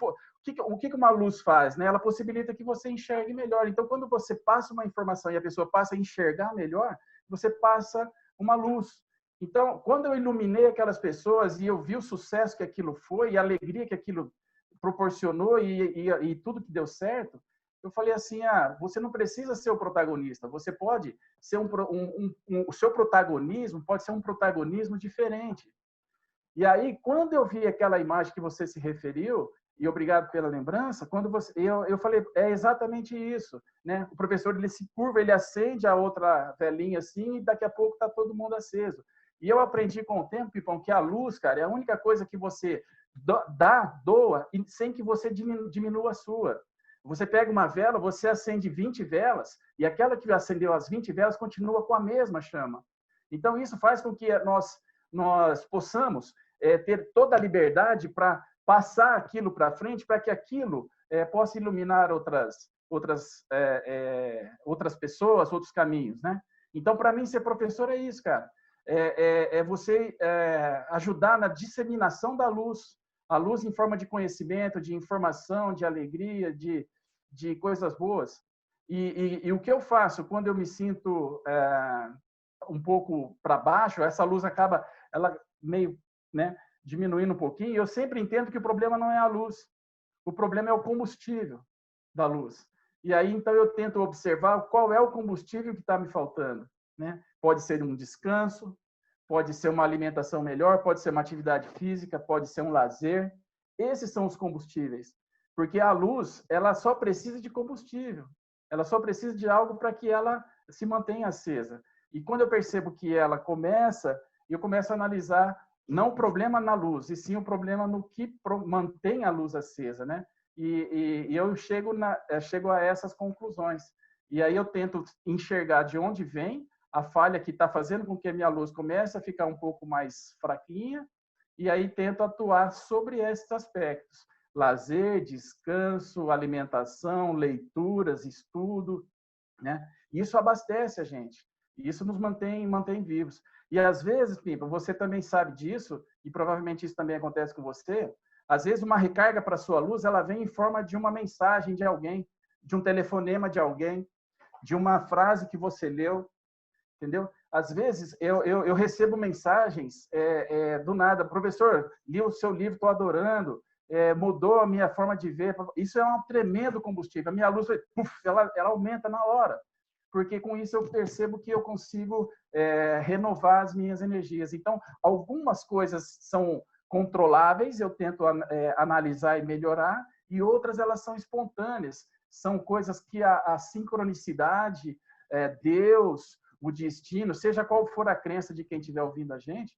que uma luz faz, né? Ela possibilita que você enxergue melhor. Então, quando você passa uma informação e a pessoa passa a enxergar melhor, você passa uma luz. Então, quando eu iluminei aquelas pessoas e eu vi o sucesso que aquilo foi e a alegria que aquilo proporcionou e tudo que deu certo, eu falei assim, você não precisa ser o protagonista, você pode ser o seu protagonismo pode ser um protagonismo diferente. E aí, quando eu vi aquela imagem que você se referiu, e obrigado pela lembrança, eu falei, é exatamente isso, né? O professor, ele se curva, ele acende a outra velinha assim, e daqui a pouco está todo mundo aceso. E eu aprendi com o tempo, Pipão, que a luz, cara, é a única coisa que você doa, sem que você diminua a sua. Você pega uma vela, você acende 20 velas, e aquela que acendeu as 20 velas continua com a mesma chama. Então, isso faz com que nós possamos ter toda a liberdade para passar aquilo para frente, para que aquilo possa iluminar outras pessoas, outros caminhos, né? Então, para mim, ser professor é isso, cara. Você ajudar na disseminação da luz, a luz em forma de conhecimento, de informação, de alegria, de coisas boas. E o que eu faço quando eu me sinto um pouco para baixo, essa luz acaba ela meio, né, diminuindo um pouquinho, e eu sempre entendo que o problema não é a luz, o problema é o combustível da luz. E aí, então, eu tento observar qual é o combustível que está me faltando, né? Pode ser um descanso, pode ser uma alimentação melhor, pode ser uma atividade física, pode ser um lazer. Esses são os combustíveis. Porque a luz, ela só precisa de combustível. Ela só precisa de algo para que ela se mantenha acesa. E quando eu percebo que ela começa, eu começo a analisar não o problema na luz, e sim o problema no que mantém a luz acesa, né? E eu chego a essas conclusões. E aí eu tento enxergar de onde vem a falha que está fazendo com que a minha luz comece a ficar um pouco mais fraquinha, e aí tento atuar sobre esses aspectos. Lazer, descanso, alimentação, leituras, estudo, né? Isso abastece a gente. Isso nos mantém vivos. E às vezes, Pipa, você também sabe disso, e provavelmente isso também acontece com você, às vezes uma recarga para a sua luz, ela vem em forma de uma mensagem de alguém, de um telefonema de alguém, de uma frase que você leu, entendeu? Às vezes eu recebo mensagens do nada, professor, li o seu livro, estou adorando, mudou a minha forma de ver. Isso é um tremendo combustível. A minha luz, ela aumenta na hora, porque com isso eu percebo que eu consigo renovar as minhas energias. Então, algumas coisas são controláveis, eu tento analisar e melhorar, e outras elas são espontâneas. São coisas que a sincronicidade, Deus, o destino, seja qual for a crença de quem estiver ouvindo a gente,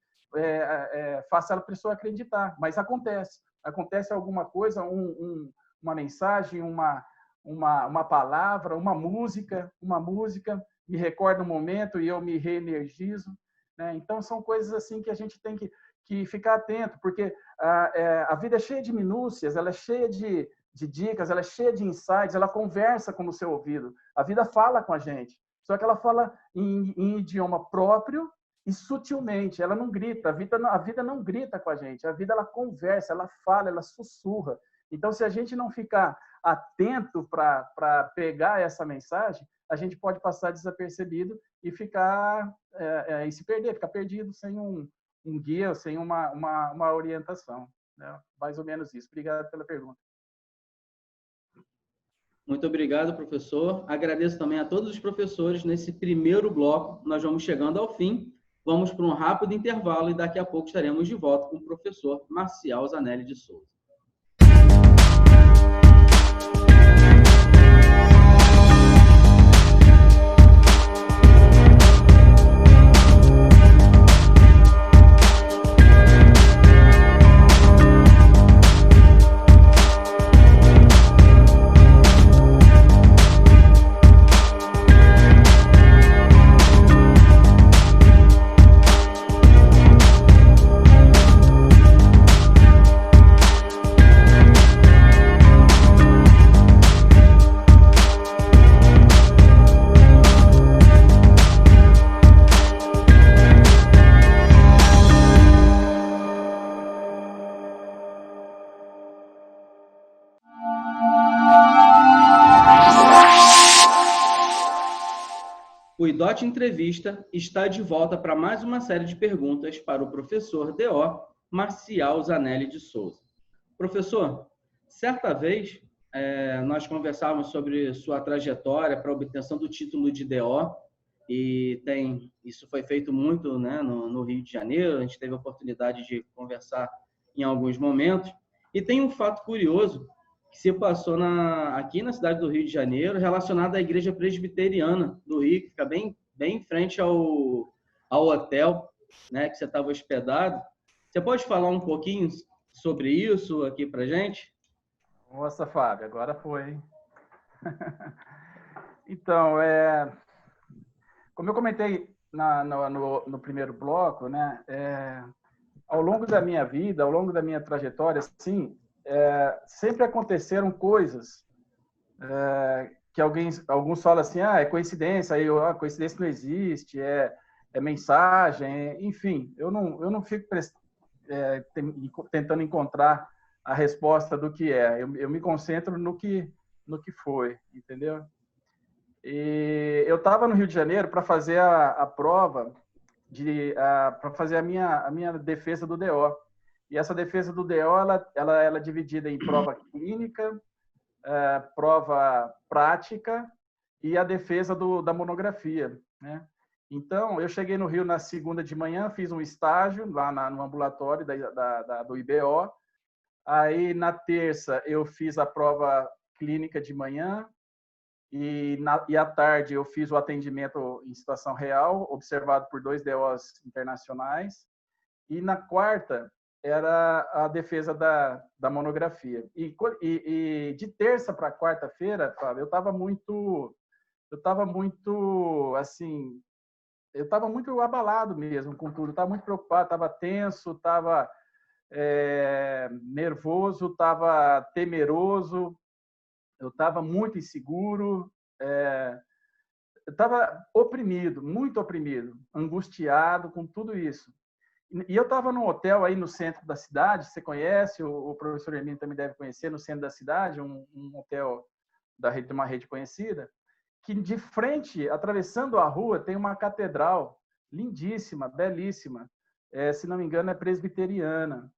faça a pessoa acreditar. Mas acontece alguma coisa, uma mensagem, uma palavra, uma música me recorda um momento e eu me reenergizo, né? Então, são coisas assim que a gente tem que ficar atento, porque a vida é cheia de minúcias, ela é cheia de dicas, ela é cheia de insights, ela conversa com o seu ouvido. A vida fala com a gente, só que ela fala em idioma próprio e sutilmente, ela não grita, a vida não grita com a gente, a vida ela conversa, ela fala, ela sussurra. Então, se a gente não ficar atento para pegar essa mensagem, a gente pode passar desapercebido e e se perder, ficar perdido sem um guia, sem uma orientação, né? Mais ou menos isso. Obrigado pela pergunta. Muito obrigado, professor. Agradeço também a todos os professores nesse primeiro bloco. Nós vamos chegando ao fim. Vamos para um rápido intervalo e daqui a pouco estaremos de volta com o professor Marcial Zanelli de Souza. O IDOT Entrevista está de volta para mais uma série de perguntas para o professor D.O. Marcial Zanelli de Souza. Professor, certa vez nós conversávamos sobre sua trajetória para a obtenção do título de D.O. e isso foi feito muito, né, no Rio de Janeiro, a gente teve a oportunidade de conversar em alguns momentos. E tem um fato curioso que se passou aqui na cidade do Rio de Janeiro, relacionado à Igreja Presbiteriana do Rio, que fica bem em frente ao hotel, né, que você estava hospedado. Você pode falar um pouquinho sobre isso aqui para a gente? Nossa, Fábio, agora foi, hein? Então, como eu comentei no primeiro bloco, né, ao longo da minha vida, ao longo da minha trajetória, assim, sempre aconteceram coisas que alguns falam assim, é coincidência, aí coincidência não existe, é mensagem, enfim, eu não fico tentando encontrar a resposta do que é, eu me concentro no que foi, entendeu? E eu estava no Rio de Janeiro para fazer a prova, para fazer a minha defesa do DO. E essa defesa do DO, ela é dividida em prova clínica, prova prática e a defesa da monografia, né? Então, eu cheguei no Rio na segunda de manhã, fiz um estágio lá no ambulatório do IBO. Aí, na terça, eu fiz a prova clínica de manhã e à tarde eu fiz o atendimento em situação real, observado por 2 DOs internacionais. E na quarta, era a defesa da monografia. E de terça para quarta-feira, Fábio, eu estava muito assim, eu estava muito abalado mesmo com tudo, estava muito preocupado, estava tenso, estava nervoso, estava temeroso, eu estava muito inseguro, eu estava oprimido, muito oprimido, angustiado com tudo isso. E eu estava num hotel aí no centro da cidade, você conhece, o professor Hermínio também deve conhecer, no centro da cidade, um hotel de uma rede conhecida, que de frente, atravessando a rua, tem uma catedral lindíssima, belíssima, se não me engano é presbiteriana.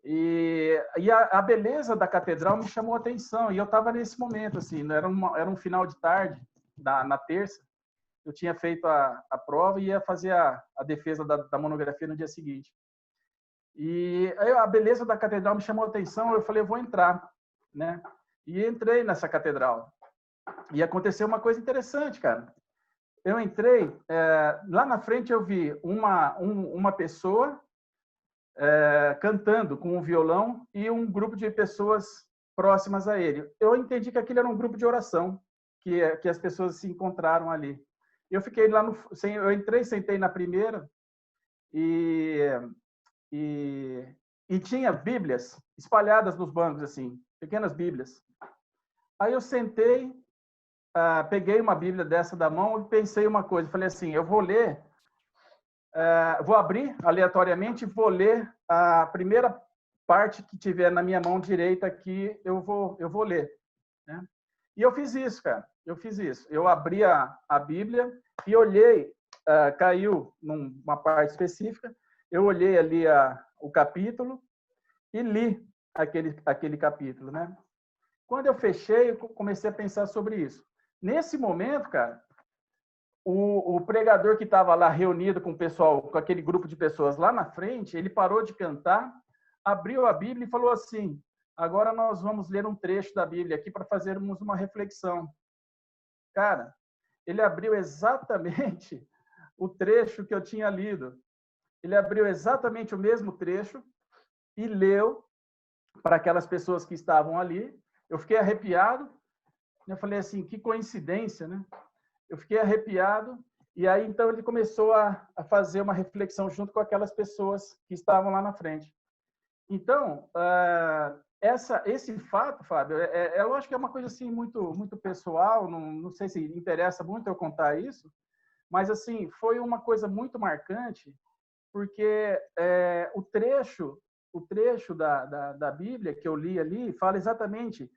E a beleza da catedral me chamou a atenção, e eu estava nesse momento, assim, era um final de tarde, na terça, eu tinha feito a prova e ia fazer a defesa da monografia no dia seguinte. E aí a beleza da catedral me chamou a atenção, eu falei, eu vou entrar, né? E entrei nessa catedral. E aconteceu uma coisa interessante, cara. Eu entrei, lá na frente eu vi uma pessoa cantando com um violão e um grupo de pessoas próximas a ele. Eu entendi que aquilo era um grupo de oração, que as pessoas se encontraram ali. Eu fiquei lá eu entrei, sentei na primeira e tinha Bíblias espalhadas nos bancos, assim, pequenas Bíblias. Aí eu sentei, peguei uma Bíblia dessa da mão e pensei uma coisa. Falei assim, eu vou ler, vou abrir aleatoriamente e vou ler a primeira parte que tiver na minha mão direita aqui, eu vou ler, né? E eu fiz isso, cara. Eu fiz isso. Eu abri a Bíblia e olhei, caiu numa parte específica, eu olhei ali o capítulo e li aquele capítulo, né? Quando eu fechei, eu comecei a pensar sobre isso. Nesse momento, cara, o pregador que estava lá reunido com o pessoal, com aquele grupo de pessoas lá na frente, ele parou de cantar, abriu a Bíblia e falou assim: agora nós vamos ler um trecho da Bíblia aqui para fazermos uma reflexão. Cara, ele abriu exatamente o trecho que eu tinha lido. Ele abriu exatamente o mesmo trecho e leu para aquelas pessoas que estavam ali. Eu fiquei arrepiado. Eu falei assim, que coincidência, né? Eu fiquei arrepiado. E aí, então, ele começou a fazer uma reflexão junto com aquelas pessoas que estavam lá na frente. Então, esse fato, Fábio, eu acho que é uma coisa assim muito pessoal, não sei se interessa muito eu contar isso, mas assim, foi uma coisa muito marcante, porque o trecho da Bíblia que eu li ali fala exatamente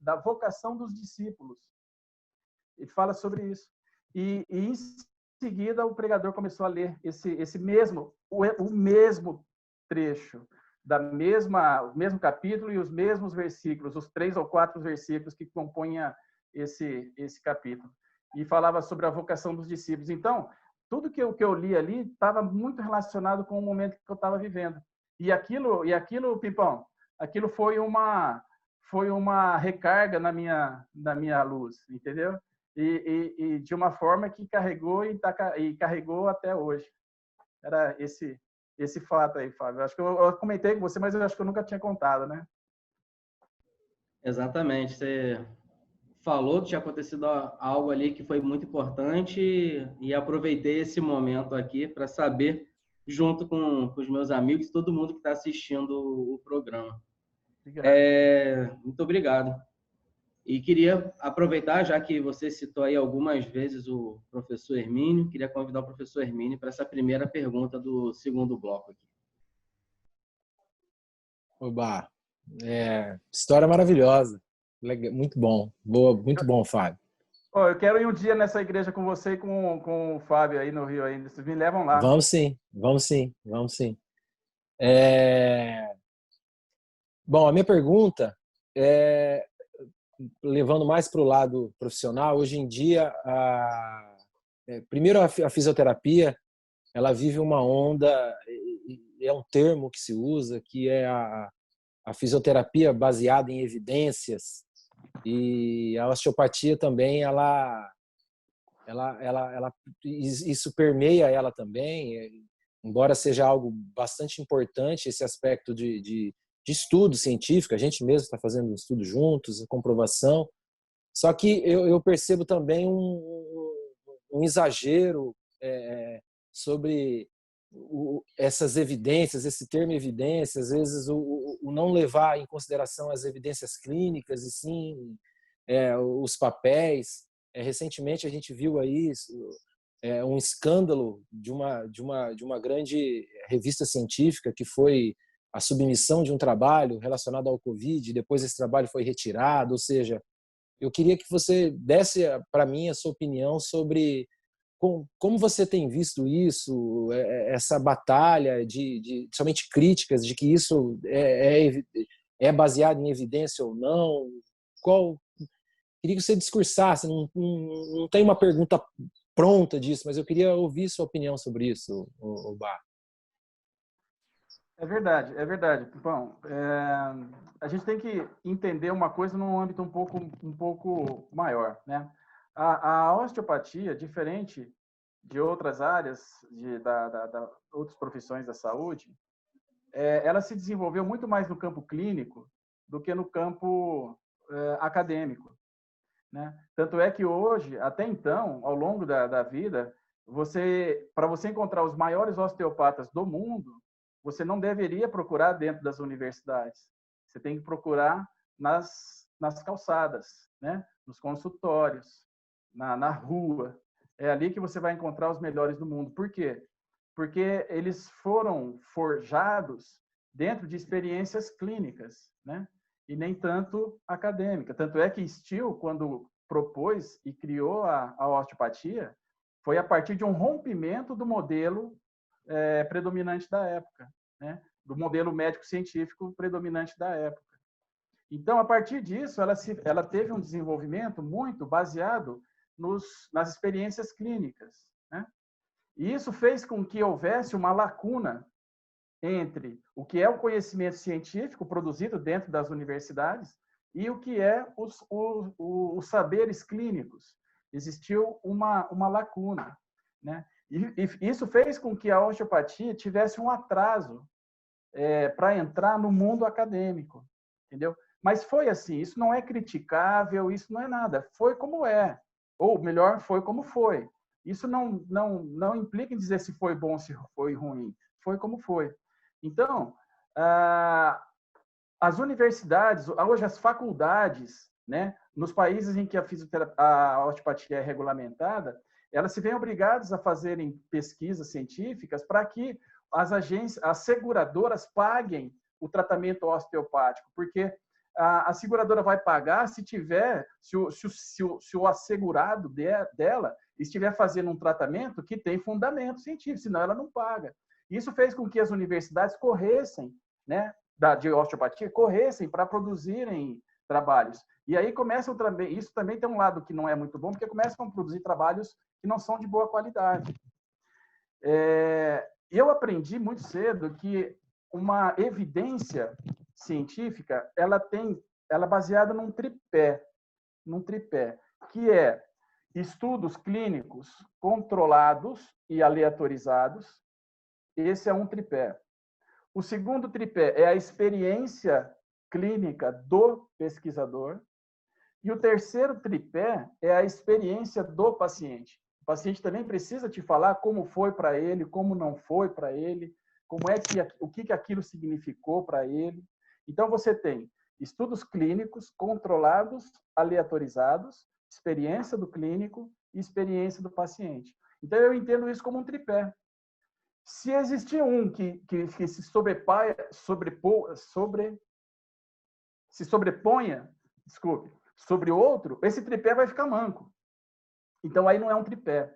da vocação dos discípulos. Ele fala sobre isso. E em seguida o pregador começou a ler o mesmo trecho o mesmo capítulo e os mesmos versículos, os 3 ou 4 versículos que compunham esse capítulo, e falava sobre a vocação dos discípulos. Então, tudo que eu li ali estava muito relacionado com o momento que eu estava vivendo. E aquilo, Pimpão, aquilo foi uma recarga na minha luz, entendeu? E de uma forma que carregou e carregou até hoje. Era esse fato aí, Fábio. Acho que eu comentei com você, mas eu acho que eu nunca tinha contado, né? Exatamente. Você falou que tinha acontecido algo ali que foi muito importante e aproveitei esse momento aqui para saber, junto com os meus amigos e todo mundo que está assistindo o programa. Muito obrigado. E queria aproveitar, já que você citou aí algumas vezes o professor Hermínio, queria convidar o professor Hermínio para essa primeira pergunta do segundo bloco aqui. Oba, história maravilhosa. Muito bom. Boa, muito bom, Fábio. Eu quero ir um dia nessa igreja com você e com o Fábio aí no Rio. Aí. Vocês me levam lá. Vamos sim. Bom, a minha pergunta é, levando mais para o lado profissional, hoje em dia, primeiro a fisioterapia, ela vive uma onda, é um termo que se usa, que é a fisioterapia baseada em evidências, e a osteopatia também, isso permeia ela também, embora seja algo bastante importante, esse aspecto de estudo científico, a gente mesmo está fazendo um estudo juntos, a comprovação, só que eu percebo também um exagero sobre essas evidências, esse termo evidência, às vezes o não levar em consideração as evidências clínicas, e sim os papéis. Recentemente a gente viu aí um escândalo de uma grande revista científica, que foi a submissão de um trabalho relacionado ao Covid, e depois esse trabalho foi retirado. Ou seja, eu queria que você desse para mim a sua opinião sobre como você tem visto isso, essa batalha de somente críticas de que isso é baseado em evidência ou não. Queria que você discursasse, não tem uma pergunta pronta disso, mas eu queria ouvir sua opinião sobre isso, Bar. É verdade. Bom, a gente tem que entender uma coisa num âmbito um pouco maior, né? A osteopatia, diferente de outras áreas, outras profissões da saúde, ela se desenvolveu muito mais no campo clínico do que no campo acadêmico, né? Tanto é que hoje, até então, ao longo da vida, para você encontrar os maiores osteopatas do mundo, você não deveria procurar dentro das universidades. Você tem que procurar nas calçadas, né? Nos consultórios, na rua. É ali que você vai encontrar os melhores do mundo. Por quê? Porque eles foram forjados dentro de experiências clínicas, né? E nem tanto acadêmica. Tanto é que Still, quando propôs e criou a osteopatia, foi a partir de um rompimento do modelo predominante da época, né? Do modelo médico-científico predominante da época. Então, a partir disso, ela teve um desenvolvimento muito baseado nas experiências clínicas, né? E isso fez com que houvesse uma lacuna entre o que é o conhecimento científico produzido dentro das universidades e o que é os saberes clínicos. Existiu uma lacuna, né? E isso fez com que a osteopatia tivesse um atraso para entrar no mundo acadêmico, entendeu? Mas foi assim, isso não é criticável, isso não é nada, foi como é, ou melhor, foi como foi. Isso não implica em dizer se foi bom, se foi ruim, foi como foi. Então, as universidades, hoje as faculdades, né, nos países em que a osteopatia é regulamentada, elas se veem obrigadas a fazerem pesquisas científicas para que as seguradoras paguem o tratamento osteopático, porque a seguradora vai pagar se o assegurado dela estiver fazendo um tratamento que tem fundamento científico, senão ela não paga. Isso fez com que as universidades corressem, né, de osteopatia, corressem para produzirem trabalhos. E aí começam também, isso também tem um lado que não é muito bom, porque começam a produzir trabalhos que não são de boa qualidade. Eu aprendi muito cedo que uma evidência científica, ela é baseada num tripé, que é estudos clínicos controlados e aleatorizados. Esse é um tripé. O segundo tripé é a experiência clínica do pesquisador. E o terceiro tripé é a experiência do paciente. O paciente também precisa te falar como foi para ele, como não foi para ele, o que aquilo significou para ele. Então, você tem estudos clínicos controlados, aleatorizados, experiência do clínico e experiência do paciente. Então, eu entendo isso como um tripé. Se existir um que se sobreponha, sobre outro, esse tripé vai ficar manco. Então, aí não é um tripé.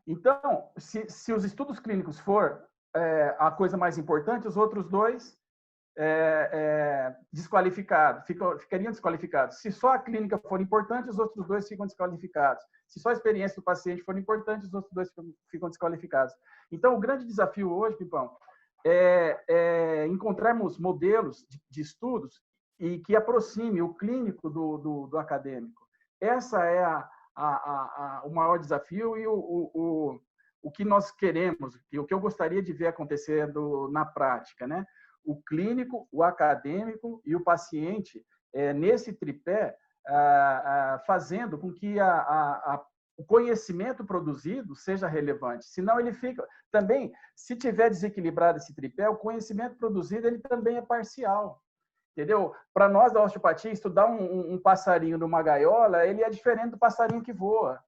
Então, se os estudos clínicos for a coisa mais importante, os outros dois ficariam desqualificados. Se só a clínica for importante, os outros dois ficam desqualificados. Se só a experiência do paciente for importante, os outros dois ficam desqualificados. Então, o grande desafio hoje, Pipão, é encontrarmos modelos de estudos e que aproxime o clínico do acadêmico. Essa é o maior desafio e o que nós queremos, o que eu gostaria de ver acontecendo na prática, né? O clínico, o acadêmico e o paciente, nesse tripé, fazendo com que o conhecimento produzido seja relevante. Senão ele fica... Também, se tiver desequilibrado esse tripé, o conhecimento produzido ele também é parcial. Entendeu? Para nós da osteopatia, estudar um passarinho numa gaiola, ele é diferente do passarinho que voa.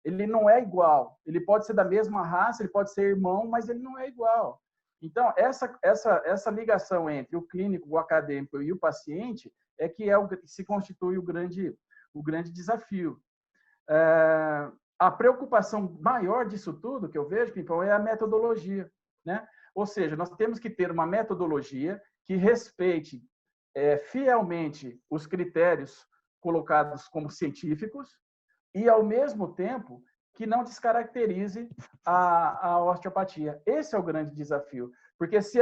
Ele não é igual. Ele pode ser da mesma raça, ele pode ser irmão, mas ele não é igual. Então, essa ligação entre o clínico, o acadêmico e o paciente é que se constitui o grande desafio. A preocupação maior disso tudo, que eu vejo, Pimpão, é a metodologia, né? Ou seja, nós temos que ter uma metodologia que respeite fielmente os critérios colocados como científicos e, ao mesmo tempo, que não descaracterize a osteopatia. Esse é o grande desafio, porque se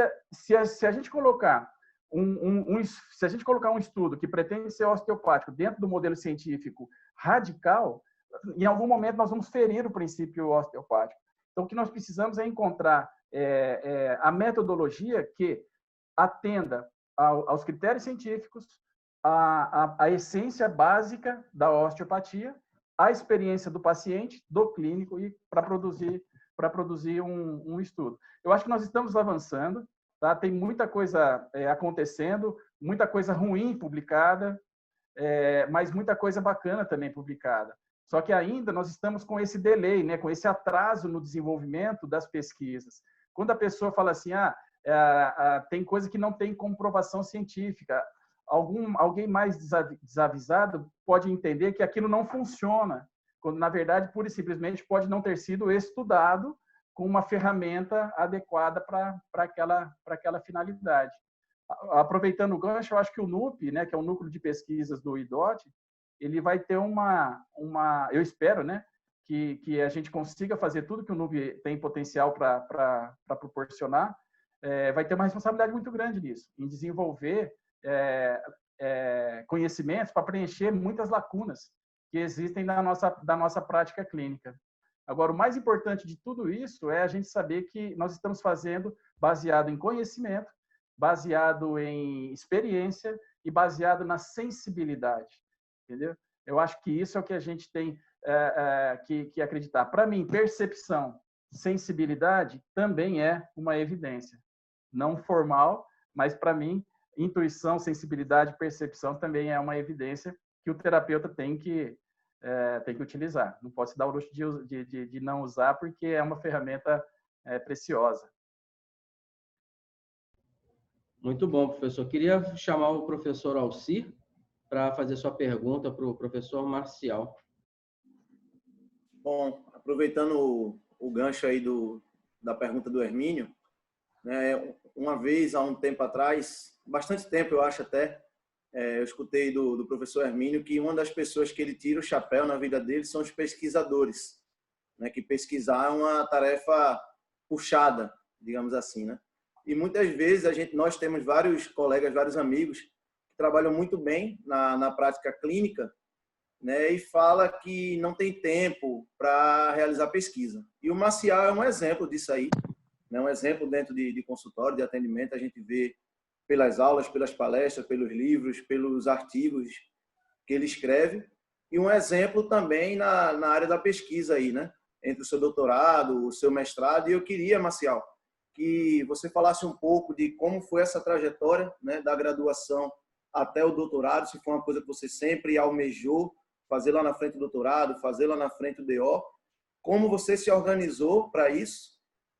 a gente colocar um estudo que pretende ser osteopático dentro do modelo científico radical, em algum momento nós vamos ferir o princípio osteopático. Então, o que nós precisamos é encontrar a metodologia que atenda aos critérios científicos, a essência básica da osteopatia, a experiência do paciente, do clínico, e para produzir um estudo. Eu acho que nós estamos avançando, tá? Tem muita coisa acontecendo, muita coisa ruim publicada, mas muita coisa bacana também publicada. Só que ainda nós estamos com esse delay, né? Com esse atraso no desenvolvimento das pesquisas. Quando a pessoa fala assim, tem coisa que não tem comprovação científica, alguém mais desavisado pode entender que aquilo não funciona, quando, na verdade, pura e simplesmente pode não ter sido estudado com uma ferramenta adequada para aquela finalidade. aproveitando o gancho, eu acho que o NUP, né, que é o Núcleo de Pesquisas do IDOT, ele vai ter eu espero, né, que a gente consiga fazer tudo que o NUP tem potencial para proporcionar, vai ter uma responsabilidade muito grande nisso, em desenvolver conhecimentos para preencher muitas lacunas que existem da nossa prática clínica. Agora, o mais importante de tudo isso é a gente saber que nós estamos fazendo baseado em conhecimento, baseado em experiência e baseado na sensibilidade, entendeu? Eu acho que isso é o que a gente tem que acreditar. Para mim, percepção, sensibilidade também é uma evidência. Não formal, mas para mim, intuição, sensibilidade, percepção também é uma evidência que o terapeuta tem que utilizar. Não pode se dar o luxo de não usar, porque é uma ferramenta preciosa. Muito bom, professor. Queria chamar o professor Alcir para fazer sua pergunta para o professor Marcial. Bom, aproveitando o gancho aí da pergunta do Hermínio, né, uma vez, há um tempo atrás, bastante tempo eu acho até, eu escutei do professor Hermínio que uma das pessoas que ele tira o chapéu na vida dele são os pesquisadores, né, que pesquisar é uma tarefa puxada, digamos assim, né? E muitas vezes nós temos vários colegas, vários amigos que trabalham muito bem na prática clínica, né, e fala que não tem tempo para realizar pesquisa. E o Marcial é um exemplo disso aí, né, um exemplo dentro de consultório, de atendimento, a gente vê pelas aulas, pelas palestras, pelos livros, pelos artigos que ele escreve, e um exemplo também na área da pesquisa aí, né, entre o seu doutorado, o seu mestrado. E eu queria, Marcial, que você falasse um pouco de como foi essa trajetória, né, da graduação até o doutorado, se foi uma coisa que você sempre almejou fazer lá na frente do doutorado, fazer lá na frente do DO, como você se organizou para isso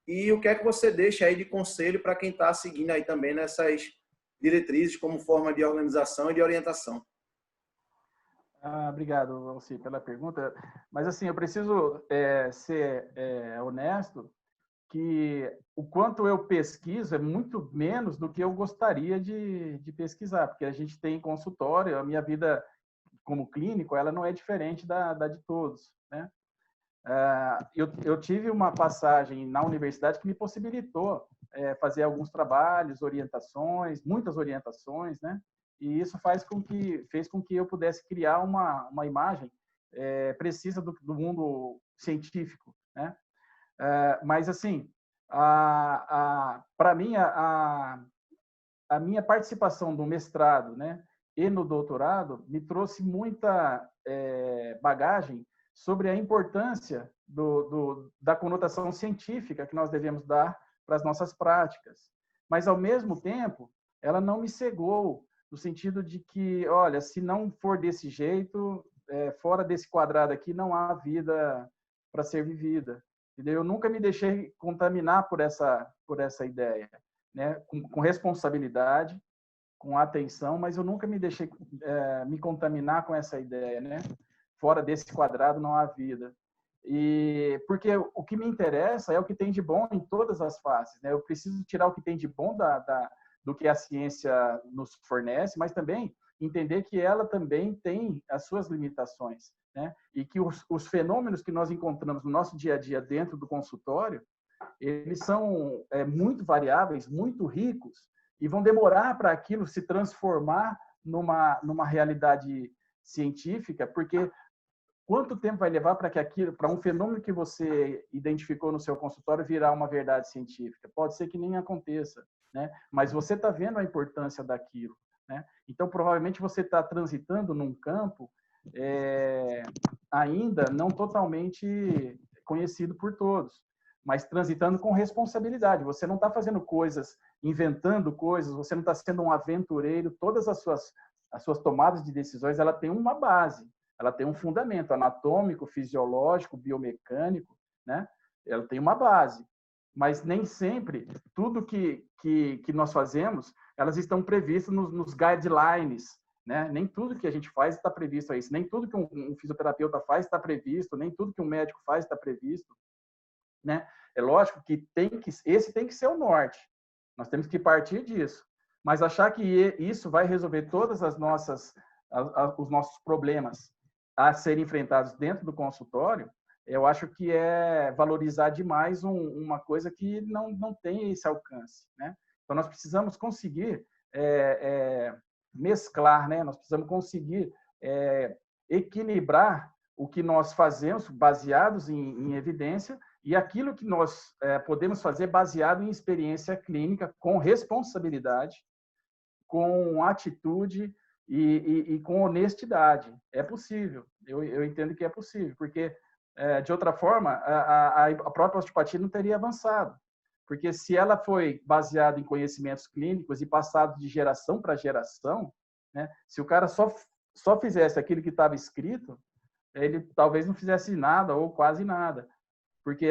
e o que é que você deixa aí de conselho para quem está seguindo aí também nessas diretrizes como forma de organização e de orientação. Obrigado, Alci, pela pergunta. Mas, assim, eu preciso ser honesto que o quanto eu pesquiso é muito menos do que eu gostaria de pesquisar, porque a gente tem consultório, a minha vida como clínico, ela não é diferente da de todos, né? Eu tive uma passagem na universidade que me possibilitou fazer alguns trabalhos, orientações, muitas orientações, né? E isso fez com que eu pudesse criar uma imagem precisa do mundo científico, né? Mas, assim, para mim, a minha participação no mestrado, né, e no doutorado me trouxe muita bagagem sobre a importância da conotação científica que nós devemos dar para as nossas práticas. Mas, ao mesmo tempo, ela não me cegou, no sentido de que, olha, se não for desse jeito, fora desse quadrado aqui, não há vida para ser vivida. Entendeu? Eu nunca me deixei contaminar por essa ideia, né? Com responsabilidade, com atenção, mas eu nunca me deixei me contaminar com essa ideia, né? Fora desse quadrado não há vida. E porque o que me interessa é o que tem de bom em todas as faces, né? Eu preciso tirar o que tem de bom do que a ciência nos fornece, mas também entender que ela também tem as suas limitações, né? E que os fenômenos que nós encontramos no nosso dia a dia dentro do consultório, eles são muito variáveis, muito ricos, e vão demorar para aquilo se transformar numa realidade científica, porque quanto tempo vai levar para um fenômeno que você identificou no seu consultório virar uma verdade científica? Pode ser que nem aconteça, né? Mas você está vendo a importância daquilo, né? Então, provavelmente você está transitando num campo ainda não totalmente conhecido por todos, mas transitando com responsabilidade. Você não está fazendo coisas, inventando coisas, você não está sendo um aventureiro. Todas as suas tomadas de decisões, ela tem uma base, ela tem um fundamento anatômico, fisiológico, biomecânico, né? Ela tem uma base, mas nem sempre tudo que nós fazemos, elas estão previstas nos guidelines, né? Nem tudo que a gente faz está previsto a isso, nem tudo que um fisioterapeuta faz está previsto, nem tudo que um médico faz está previsto, né? É lógico que esse tem que ser o norte. Nós temos que partir disso. Mas achar que isso vai resolver todas os nossos problemas a serem enfrentados dentro do consultório, eu acho que é valorizar demais uma coisa que não tem esse alcance, né? Então, nós precisamos conseguir mesclar, né? Nós precisamos conseguir equilibrar o que nós fazemos baseados em evidência e aquilo que nós podemos fazer baseado em experiência clínica, com responsabilidade, com atitude e com honestidade. É possível, eu entendo que é possível, porque, de outra forma, a própria osteopatia não teria avançado. Porque se ela foi baseada em conhecimentos clínicos e passado de geração para geração, né, se o cara só fizesse aquilo que estava escrito, ele talvez não fizesse nada ou quase nada, porque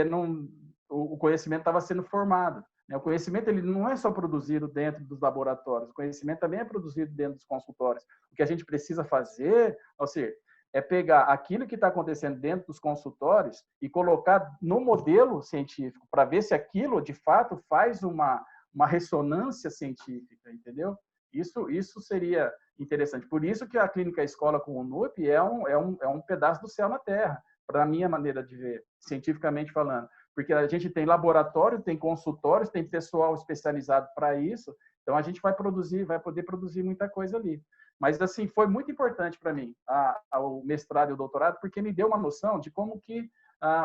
o conhecimento estava sendo formado. O conhecimento ele não é só produzido dentro dos laboratórios, o conhecimento também é produzido dentro dos consultórios. O que a gente precisa fazer, ou seja, é pegar aquilo que está acontecendo dentro dos consultórios e colocar no modelo científico, para ver se aquilo, de fato, faz uma ressonância científica, entendeu? Isso seria interessante. Por isso que a Clínica Escola com o NUP é um pedaço do céu na terra, para a minha maneira de ver, cientificamente falando. Porque a gente tem laboratório, tem consultórios, tem pessoal especializado para isso, então a gente vai poder produzir muita coisa ali. Mas, assim, foi muito importante para mim o mestrado e o doutorado, porque me deu uma noção de como que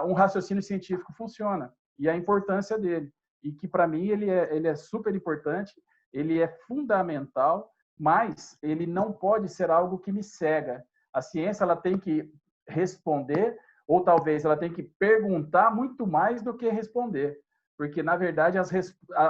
um raciocínio científico funciona e a importância dele. E que, para mim, ele é super importante, ele é fundamental, mas ele não pode ser algo que me cega. A ciência ela tem que responder, ou talvez ela tem que perguntar muito mais do que responder. Porque, na verdade,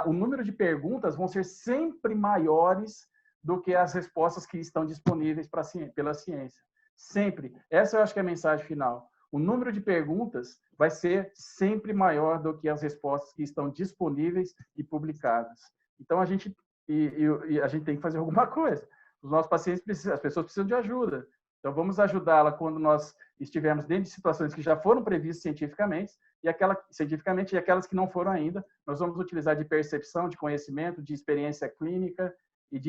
o número de perguntas vão ser sempre maiores do que as respostas que estão disponíveis pela ciência. Sempre. Essa eu acho que é a mensagem final. O número de perguntas vai ser sempre maior do que as respostas que estão disponíveis e publicadas. Então, a gente tem que fazer alguma coisa. Os nossos pacientes as pessoas precisam de ajuda. Então, vamos ajudá-la quando nós estivermos dentro de situações que já foram previstas cientificamente e aquelas que não foram ainda, nós vamos utilizar de percepção, de conhecimento, de experiência clínica e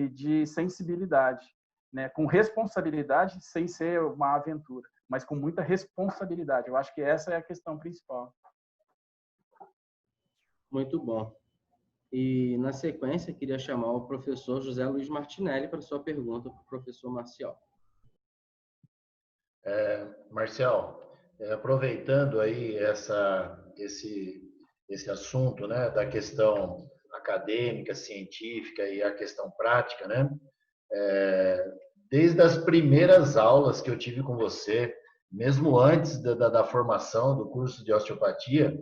de sensibilidade, né? Com responsabilidade, sem ser uma aventura, mas com muita responsabilidade. Eu acho que essa é a questão principal. Muito bom. E, na sequência, queria chamar o professor José Luiz Martinelli para sua pergunta para o professor Marcial. Marcial, aproveitando aí esse assunto, né, da questão acadêmica, científica e a questão prática, né? Desde as primeiras aulas que eu tive com você, mesmo antes da formação do curso de osteopatia,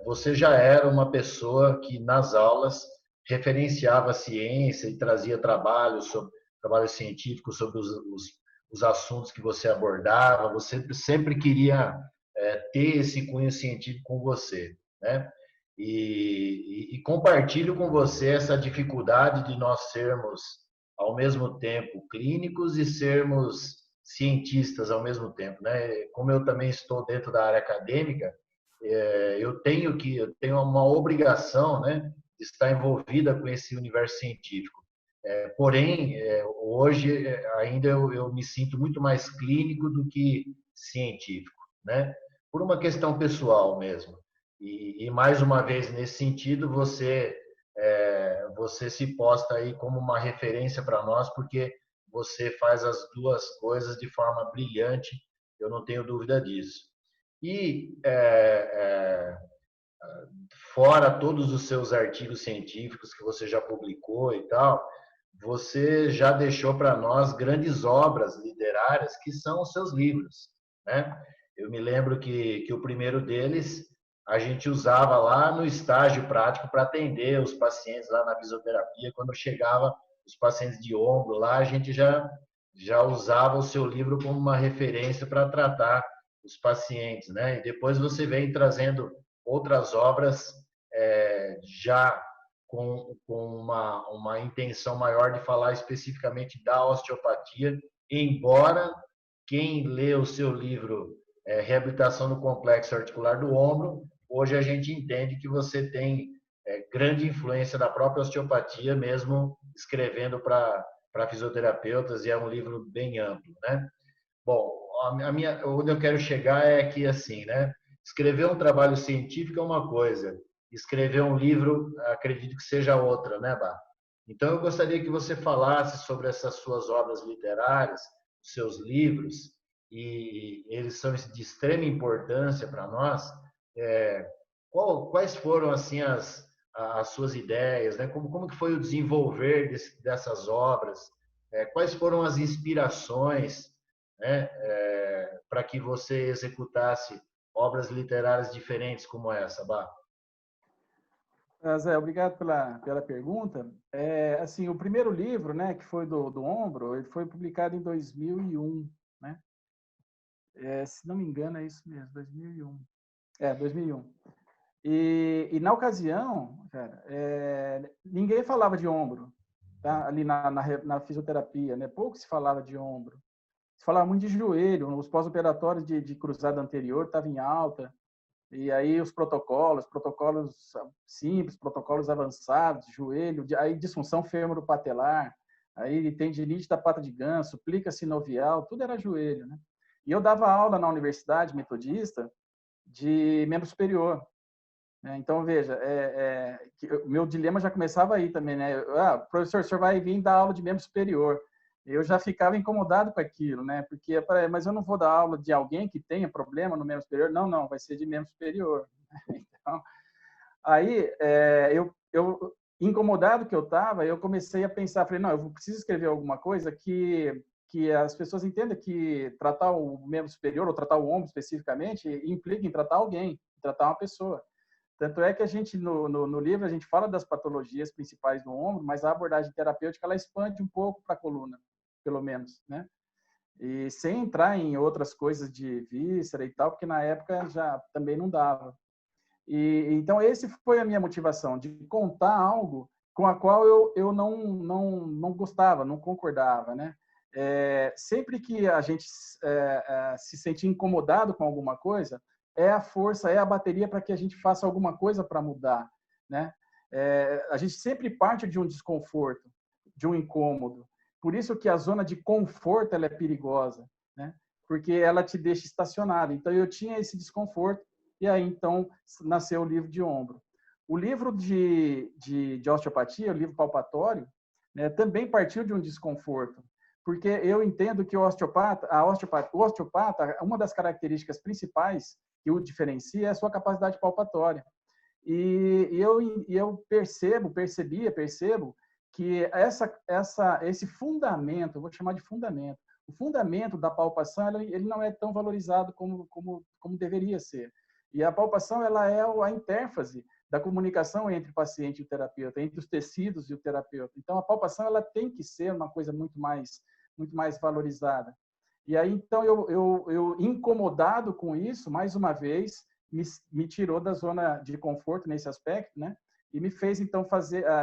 você já era uma pessoa que nas aulas referenciava a ciência e trazia trabalho científico sobre os assuntos que você abordava. Você sempre queria ter esse cunho científico com você, né? E compartilho com você essa dificuldade de nós sermos, ao mesmo tempo, clínicos e sermos cientistas ao mesmo tempo, né? Como eu também estou dentro da área acadêmica, eu tenho uma obrigação, né, de estar envolvida com esse universo científico. Porém, hoje ainda eu me sinto muito mais clínico do que científico, né? Por uma questão pessoal mesmo. E mais uma vez, nesse sentido, você se posta aí como uma referência para nós, porque você faz as duas coisas de forma brilhante, eu não tenho dúvida disso. E, fora todos os seus artigos científicos que você já publicou e tal, você já deixou para nós grandes obras literárias que são os seus livros, né? Eu me lembro que o primeiro deles a gente usava lá no estágio prático para atender os pacientes lá na fisioterapia. Quando chegava os pacientes de ombro lá, a gente já usava o seu livro como uma referência para tratar os pacientes, né? E depois você vem trazendo outras obras já com uma intenção maior de falar especificamente da osteopatia, embora quem lê o seu livro Reabilitação do Complexo Articular do Ombro, hoje a gente entende que você tem grande influência da própria osteopatia, mesmo escrevendo para fisioterapeutas, e é um livro bem amplo, né? Bom, onde eu quero chegar é que, assim, né? Escrever um trabalho científico é uma coisa, escrever um livro, acredito que seja outra, né, Bá? Então, eu gostaria que você falasse sobre essas suas obras literárias, seus livros, e eles são de extrema importância para nós. Quais foram, assim, as suas ideias, né? Como que foi o desenvolver dessas obras? Quais foram as inspirações, né, para que você executasse obras literárias diferentes como essa, Bá? Zé, obrigado pela pergunta. Assim, o primeiro livro, né, que foi do Ombro, ele foi publicado em 2001, né? Se não me engano, é isso mesmo, 2001. 2001. E na ocasião, cara, ninguém falava de ombro, tá? Ali na fisioterapia, né? Pouco se falava de ombro. Se falava muito de joelho, os pós-operatórios de cruzada anterior estavam em alta, e aí os protocolos simples, protocolos avançados, joelho, aí disfunção fêmuro-patelar, aí tendinite da pata de ganso, plica sinovial, tudo era joelho, né? E eu dava aula na universidade metodista de membro superior. Então, veja, o meu dilema já começava aí também, né? Professor, o senhor vai vir dar aula de membro superior. Eu já ficava incomodado com aquilo, né? Porque, mas eu não vou dar aula de alguém que tenha problema no membro superior. Não, vai ser de membro superior. Então, aí, eu incomodado que eu estava, eu comecei a pensar, falei, não, eu preciso escrever alguma coisa que as pessoas entendam que tratar o membro superior, ou tratar o ombro especificamente, implica em tratar alguém, tratar uma pessoa. Tanto é que a gente, no livro, a gente fala das patologias principais do ombro, mas a abordagem terapêutica, ela expande um pouco para a coluna, pelo menos, né? E sem entrar em outras coisas de víscera e tal, porque na época já também não dava. Então, esse foi a minha motivação, de contar algo com a qual eu não gostava, não concordava, né? Sempre que a gente se sente incomodado com alguma coisa, é a força, é a bateria para que a gente faça alguma coisa para mudar, né? A gente sempre parte de um desconforto, de um incômodo. Por isso que a zona de conforto ela é perigosa, né? Porque ela te deixa estacionado. Então, eu tinha esse desconforto e aí, então, nasceu o livro de ombro. O livro de osteopatia, o livro palpatório, né, também partiu de um desconforto, porque eu entendo que o osteopata, uma das características principais que o diferencia é a sua capacidade palpatória. E eu percebo que esse fundamento, eu vou chamar de fundamento, o fundamento da palpação, ele não é tão valorizado como deveria ser. E a palpação, ela é a interface da comunicação entre o paciente e o terapeuta, entre os tecidos e o terapeuta. Então, a palpação, ela tem que ser uma coisa muito mais valorizada. E aí, então, eu incomodado com isso, mais uma vez, me tirou da zona de conforto nesse aspecto, né? E me fez, então,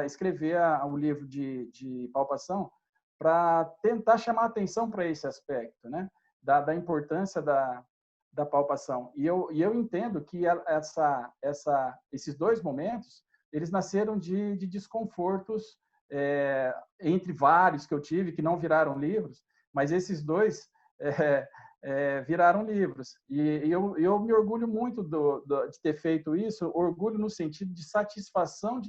escrever o livro de palpação para tentar chamar atenção para esse aspecto, né? Da importância da palpação. E eu entendo que esses dois momentos, eles nasceram de desconfortos, entre vários que eu tive, que não viraram livros, mas esses dois viraram livros. E eu me orgulho muito de ter feito isso, orgulho no sentido de satisfação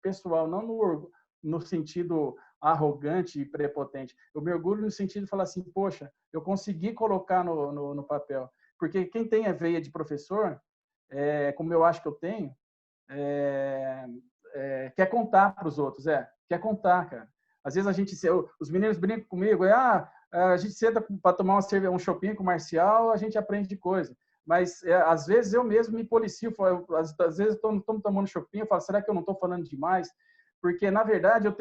pessoal, não no sentido arrogante e prepotente. Eu me orgulho no sentido de falar assim, poxa, eu consegui colocar no papel. Porque quem tem a veia de professor, como eu acho que eu tenho, quer contar para os outros, quer contar, cara. Às vezes os meninos brincam comigo, a gente senta para tomar um chopinho com o Marcial, a gente aprende de coisa. Mas, às vezes, eu mesmo me policio, às vezes estou tomando chopinho, eu falo, será que eu não estou falando demais? Porque, na verdade, eu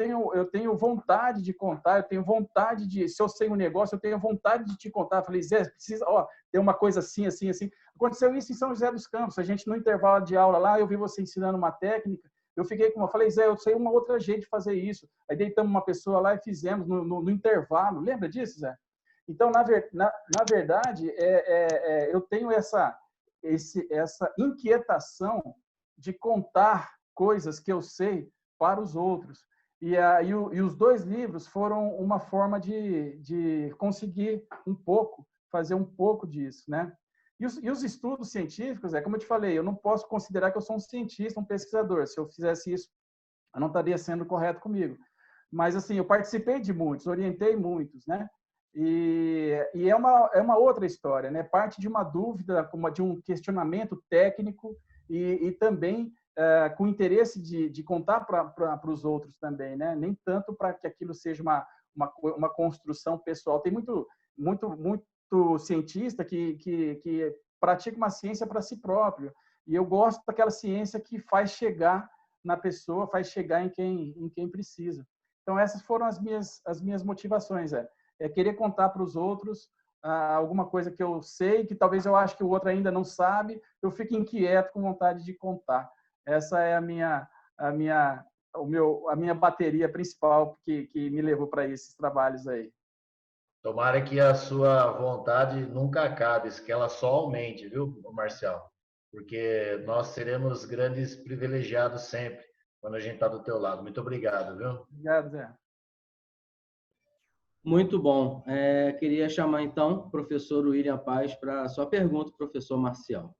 tenho vontade de contar, eu tenho vontade se eu sei um negócio, eu tenho vontade de te contar. Eu falei, Zé, precisa, ter uma coisa assim, assim, assim. Aconteceu isso em São José dos Campos, a gente no intervalo de aula lá, eu vi você ensinando uma técnica, eu falei, Zé, eu sei uma outra jeito de fazer isso. Aí deitamos uma pessoa lá e fizemos no intervalo. Lembra disso, Zé? Então, na verdade, eu tenho essa inquietação de contar coisas que eu sei para os outros. E os 2 livros foram uma forma de conseguir fazer um pouco disso, né? E os estudos científicos, como eu te falei, eu não posso considerar que eu sou um cientista, um pesquisador. Se eu fizesse isso, eu não estaria sendo correto comigo. Mas, assim, eu participei de muitos, orientei muitos, né? E é uma outra história, né? Parte de uma dúvida, de um questionamento técnico e também com interesse de contar para os outros também, né? Nem tanto para que aquilo seja uma construção pessoal. Tem muito cientista que pratica uma ciência para si próprio. E eu gosto daquela ciência que faz chegar na pessoa, faz chegar em quem precisa. Então, essas foram as minhas motivações. É querer contar para os outros alguma coisa que eu sei, que talvez eu ache que o outro ainda não sabe, eu fico inquieto, com vontade de contar. Essa é a minha bateria principal que me levou para esses trabalhos aí. Tomara que a sua vontade nunca acabe, que ela só aumente, viu, Marcial? Porque nós seremos grandes privilegiados sempre quando a gente está do teu lado. Muito obrigado, viu? Obrigado, Zé. Muito bom. Queria chamar, então, o professor William Paz para a sua pergunta, professor Marcial.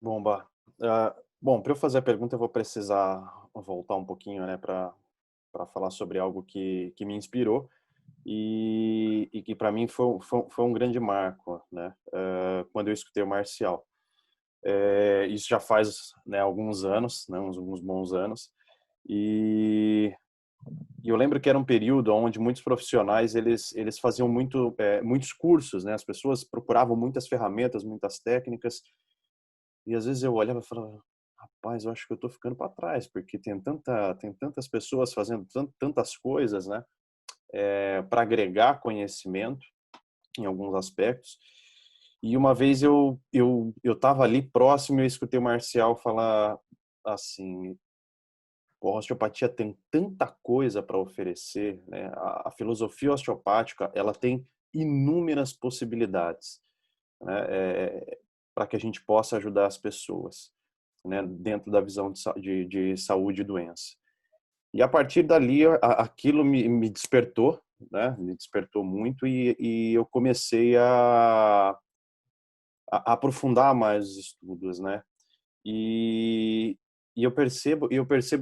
Bom, para eu fazer a pergunta, eu vou precisar voltar um pouquinho, né, para falar sobre algo que me inspirou e que para mim foi um grande marco, né, quando eu escutei o Marcial. Isso já faz, né, alguns anos, né, uns bons anos, e eu lembro que era um período onde muitos profissionais eles faziam muitos cursos, né, as pessoas procuravam muitas ferramentas, muitas técnicas, e às vezes eu olhava e falava, rapaz, eu acho que eu estou ficando para trás, porque tem tantas pessoas fazendo tantas coisas, né, para agregar conhecimento em alguns aspectos. E uma vez eu estava ali próximo e eu escutei o Marcial falar assim, a osteopatia tem tanta coisa para oferecer, né? A filosofia osteopática, ela tem inúmeras possibilidades, né? Para que a gente possa ajudar as pessoas, né? Dentro da visão de saúde e doença. E a partir dali, aquilo me despertou, né? Me despertou muito e eu comecei a aprofundar mais os estudos, né? E eu percebo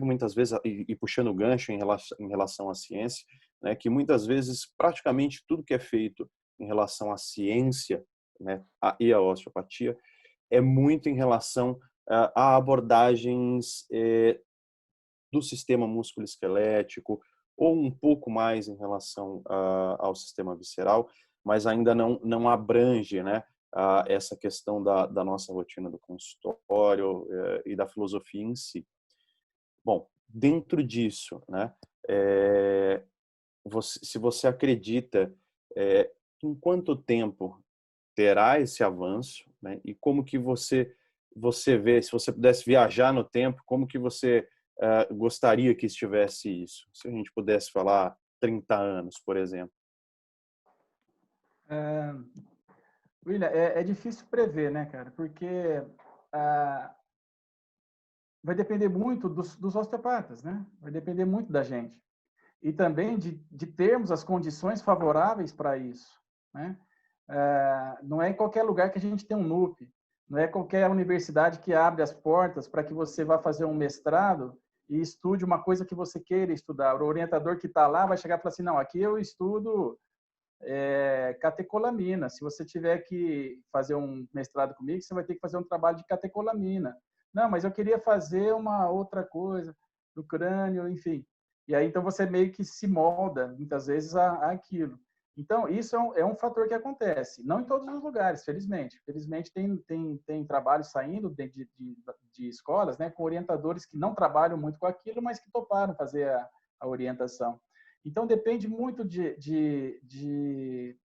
muitas vezes, e puxando o gancho em relação à ciência, né, que muitas vezes praticamente tudo que é feito em relação à ciência, né, e à osteopatia é muito em relação a abordagens do sistema musculoesquelético ou um pouco mais em relação ao sistema visceral, mas ainda não abrange, né, essa questão da nossa rotina do consultório e da filosofia em si. Bom, dentro disso, né, se você acredita, em quanto tempo terá esse avanço, né, e como que você vê, se você pudesse viajar no tempo, como que você gostaria que estivesse isso? Se a gente pudesse falar 30 anos, por exemplo. William, é difícil prever, né, cara? Porque vai depender muito dos osteopatas, né? Vai depender muito da gente. E também de termos as condições favoráveis para isso, né? Não é em qualquer lugar que a gente tem um NUP. Não é qualquer universidade que abre as portas para que você vá fazer um mestrado e estude uma coisa que você queira estudar. O orientador que está lá vai chegar e falar assim, não, aqui eu estudo catecolamina. Se você tiver que fazer um mestrado comigo, você vai ter que fazer um trabalho de catecolamina. Não, mas eu queria fazer uma outra coisa do crânio, enfim. E aí, então, você meio que se molda, muitas vezes, àquilo. Então, isso é um fator que acontece. Não em todos os lugares, felizmente. Felizmente, tem trabalhos saindo de escolas, né, com orientadores que não trabalham muito com aquilo, mas que toparam fazer a orientação. Então, depende muito de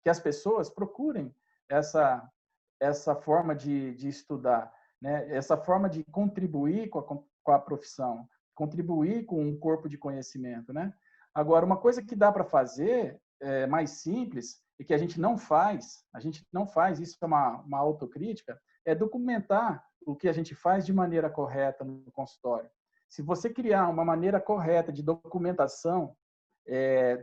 que as pessoas procurem essa forma de estudar, né? Essa forma de contribuir com a profissão, contribuir com um corpo de conhecimento, né? Agora, uma coisa que dá para fazer mais simples e que a gente não faz, isso é uma autocrítica, é documentar o que a gente faz de maneira correta no consultório. Se você criar uma maneira correta de documentação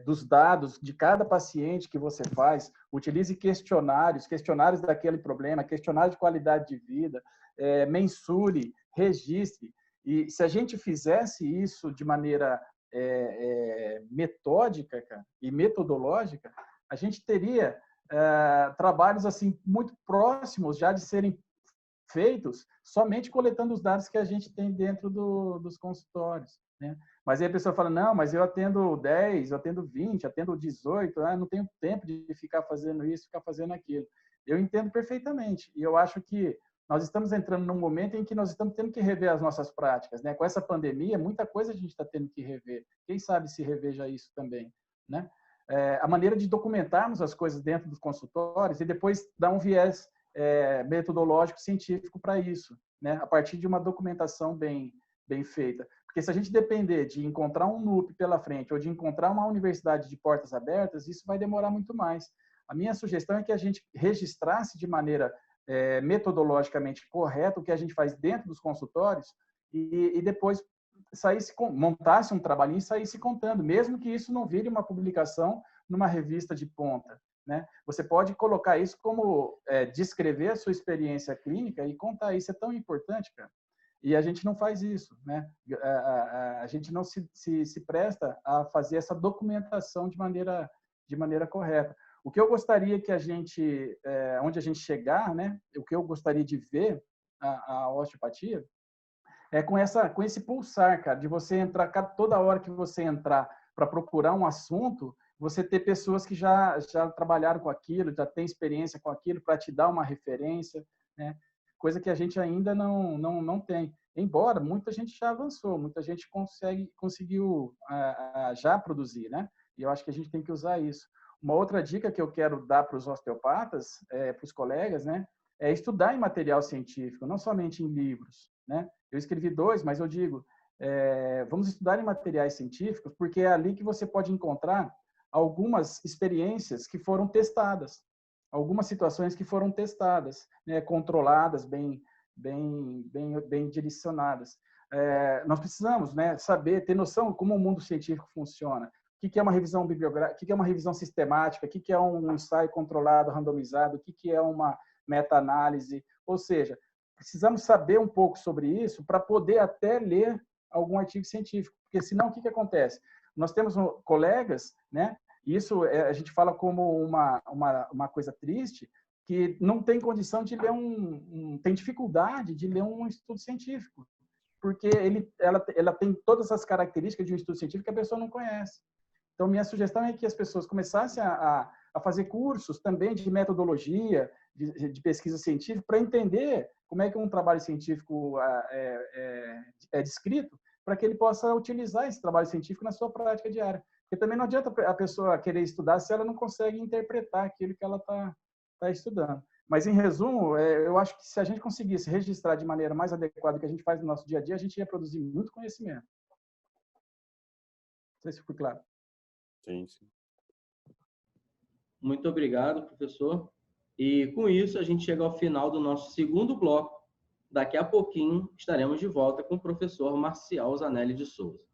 dos dados de cada paciente que você faz, utilize questionários daquele problema, questionário de qualidade de vida, mensure, registre. E se a gente fizesse isso de maneira metódica, cara, e metodológica, a gente teria trabalhos assim muito próximos já de serem feitos somente coletando os dados que a gente tem dentro dos consultórios, né? Mas aí a pessoa fala, não, mas eu atendo 10, eu atendo 20, atendo 18, não tenho tempo de ficar fazendo isso, ficar fazendo aquilo. Eu entendo perfeitamente. E eu acho que nós estamos entrando num momento em que nós estamos tendo que rever as nossas práticas, né? Com essa pandemia, muita coisa a gente está tendo que rever. Quem sabe se reveja isso também, né? A maneira de documentarmos as coisas dentro dos consultórios e depois dar um viés metodológico científico para isso, né? A partir de uma documentação bem feita. Porque se a gente depender de encontrar um NUP pela frente ou de encontrar uma universidade de portas abertas, isso vai demorar muito mais. A minha sugestão é que a gente registrasse de maneira metodologicamente correta o que a gente faz dentro dos consultórios e depois montasse um trabalhinho e saísse contando, mesmo que isso não vire uma publicação numa revista de ponta, né? Você pode colocar isso como descrever a sua experiência clínica e contar. Isso é tão importante, cara. E a gente não faz isso, né? A gente não se presta a fazer essa documentação de maneira correta. O que eu gostaria que onde a gente chegar, né? O que eu gostaria de ver a osteopatia com esse pulsar, cara, de você entrar toda hora que você entrar para procurar um assunto, você ter pessoas que já trabalharam com aquilo, já tem experiência com aquilo para te dar uma referência, né? Coisa que a gente ainda não tem. Embora muita gente já avançou, muita gente conseguiu já produzir, né? E eu acho que a gente tem que usar isso. Uma outra dica que eu quero dar para os osteopatas, para os colegas, né, é estudar em material científico, não somente em livros, né? Eu escrevi 2, mas eu digo, vamos estudar em materiais científicos, porque é ali que você pode encontrar algumas experiências que foram testadas, algumas situações que foram testadas, né, controladas, bem direcionadas. Nós precisamos, né, saber, ter noção de como o mundo científico funciona. O que é uma revisão bibliográfica, o que é uma revisão sistemática, o que é um ensaio controlado, randomizado, o que é uma meta-análise. Ou seja, precisamos saber um pouco sobre isso para poder até ler algum artigo científico, porque senão o que acontece? Nós temos colegas, né? Isso a gente fala como uma coisa triste, que não tem condição de ler tem dificuldade de ler um estudo científico, porque ela tem todas as características de um estudo científico que a pessoa não conhece. Então, minha sugestão é que as pessoas começassem a fazer cursos também de metodologia, de pesquisa científica, para entender como é que um trabalho científico é descrito, para que ele possa utilizar esse trabalho científico na sua prática diária. Porque também não adianta a pessoa querer estudar se ela não consegue interpretar aquilo que ela está estudando. Mas, em resumo, eu acho que se a gente conseguisse registrar de maneira mais adequada o que a gente faz no nosso dia a dia, a gente ia produzir muito conhecimento. Não sei se ficou claro. Sim, sim. Muito obrigado, professor. E, com isso, a gente chega ao final do nosso segundo bloco. Daqui a pouquinho, estaremos de volta com o professor Marcial Zanelli de Souza.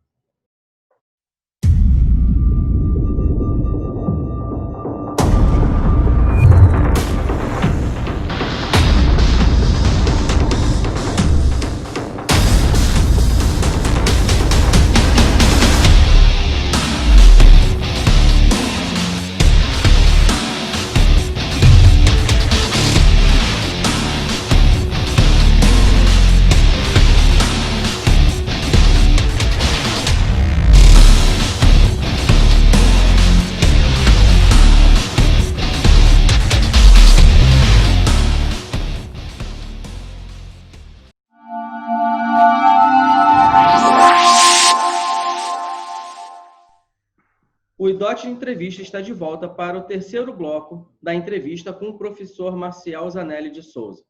O IDOT Entrevista está de volta para o terceiro bloco da entrevista com o professor Marcial Zanelli de Souza.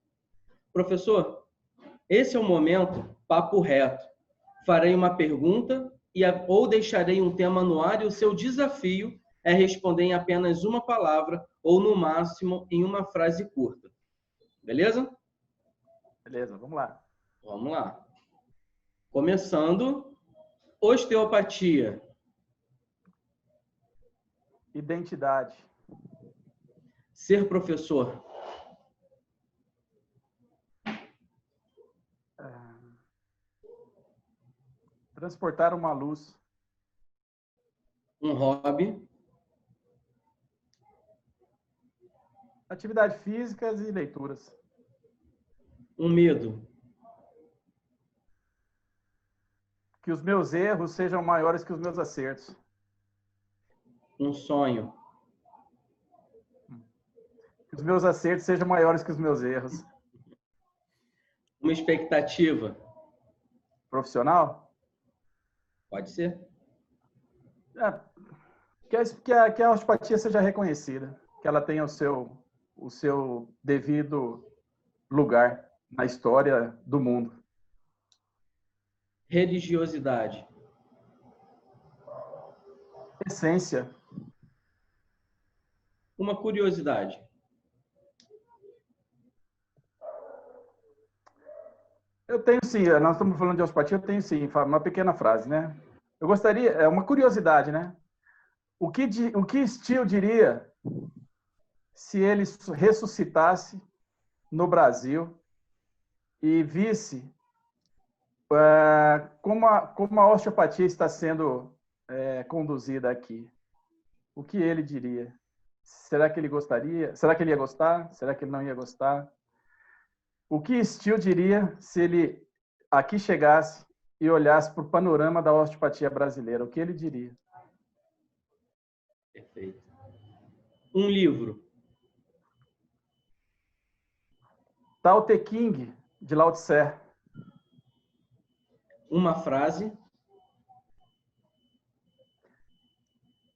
Professor, esse é o momento papo reto. Farei uma pergunta ou deixarei um tema no ar e o seu desafio é responder em apenas uma palavra ou, no máximo, em uma frase curta. Beleza? Beleza, vamos lá. Vamos lá. Começando, osteopatia. Identidade. Ser professor. Transportar uma luz. Um hobby. Atividades físicas e leituras. Um medo. Que os meus erros sejam maiores que os meus acertos. Um sonho. Que os meus acertos sejam maiores que os meus erros. Uma expectativa. Profissional? Pode ser. Que a osteopatia seja reconhecida. Que ela tenha o seu devido lugar na história do mundo. Religiosidade. Essência. Uma curiosidade. Eu tenho sim, nós estamos falando de osteopatia, eu tenho sim, uma pequena frase, né? Eu gostaria, é uma curiosidade, né? O que Steele diria se ele ressuscitasse no Brasil e visse como a osteopatia está sendo conduzida aqui? O que ele diria? Será que ele gostaria? Será que ele ia gostar? Será que ele não ia gostar? O que Steele diria se ele aqui chegasse e olhasse para o panorama da osteopatia brasileira? O que ele diria? Perfeito. Um livro. Tao Te Ching, de Lao Tse. Uma frase.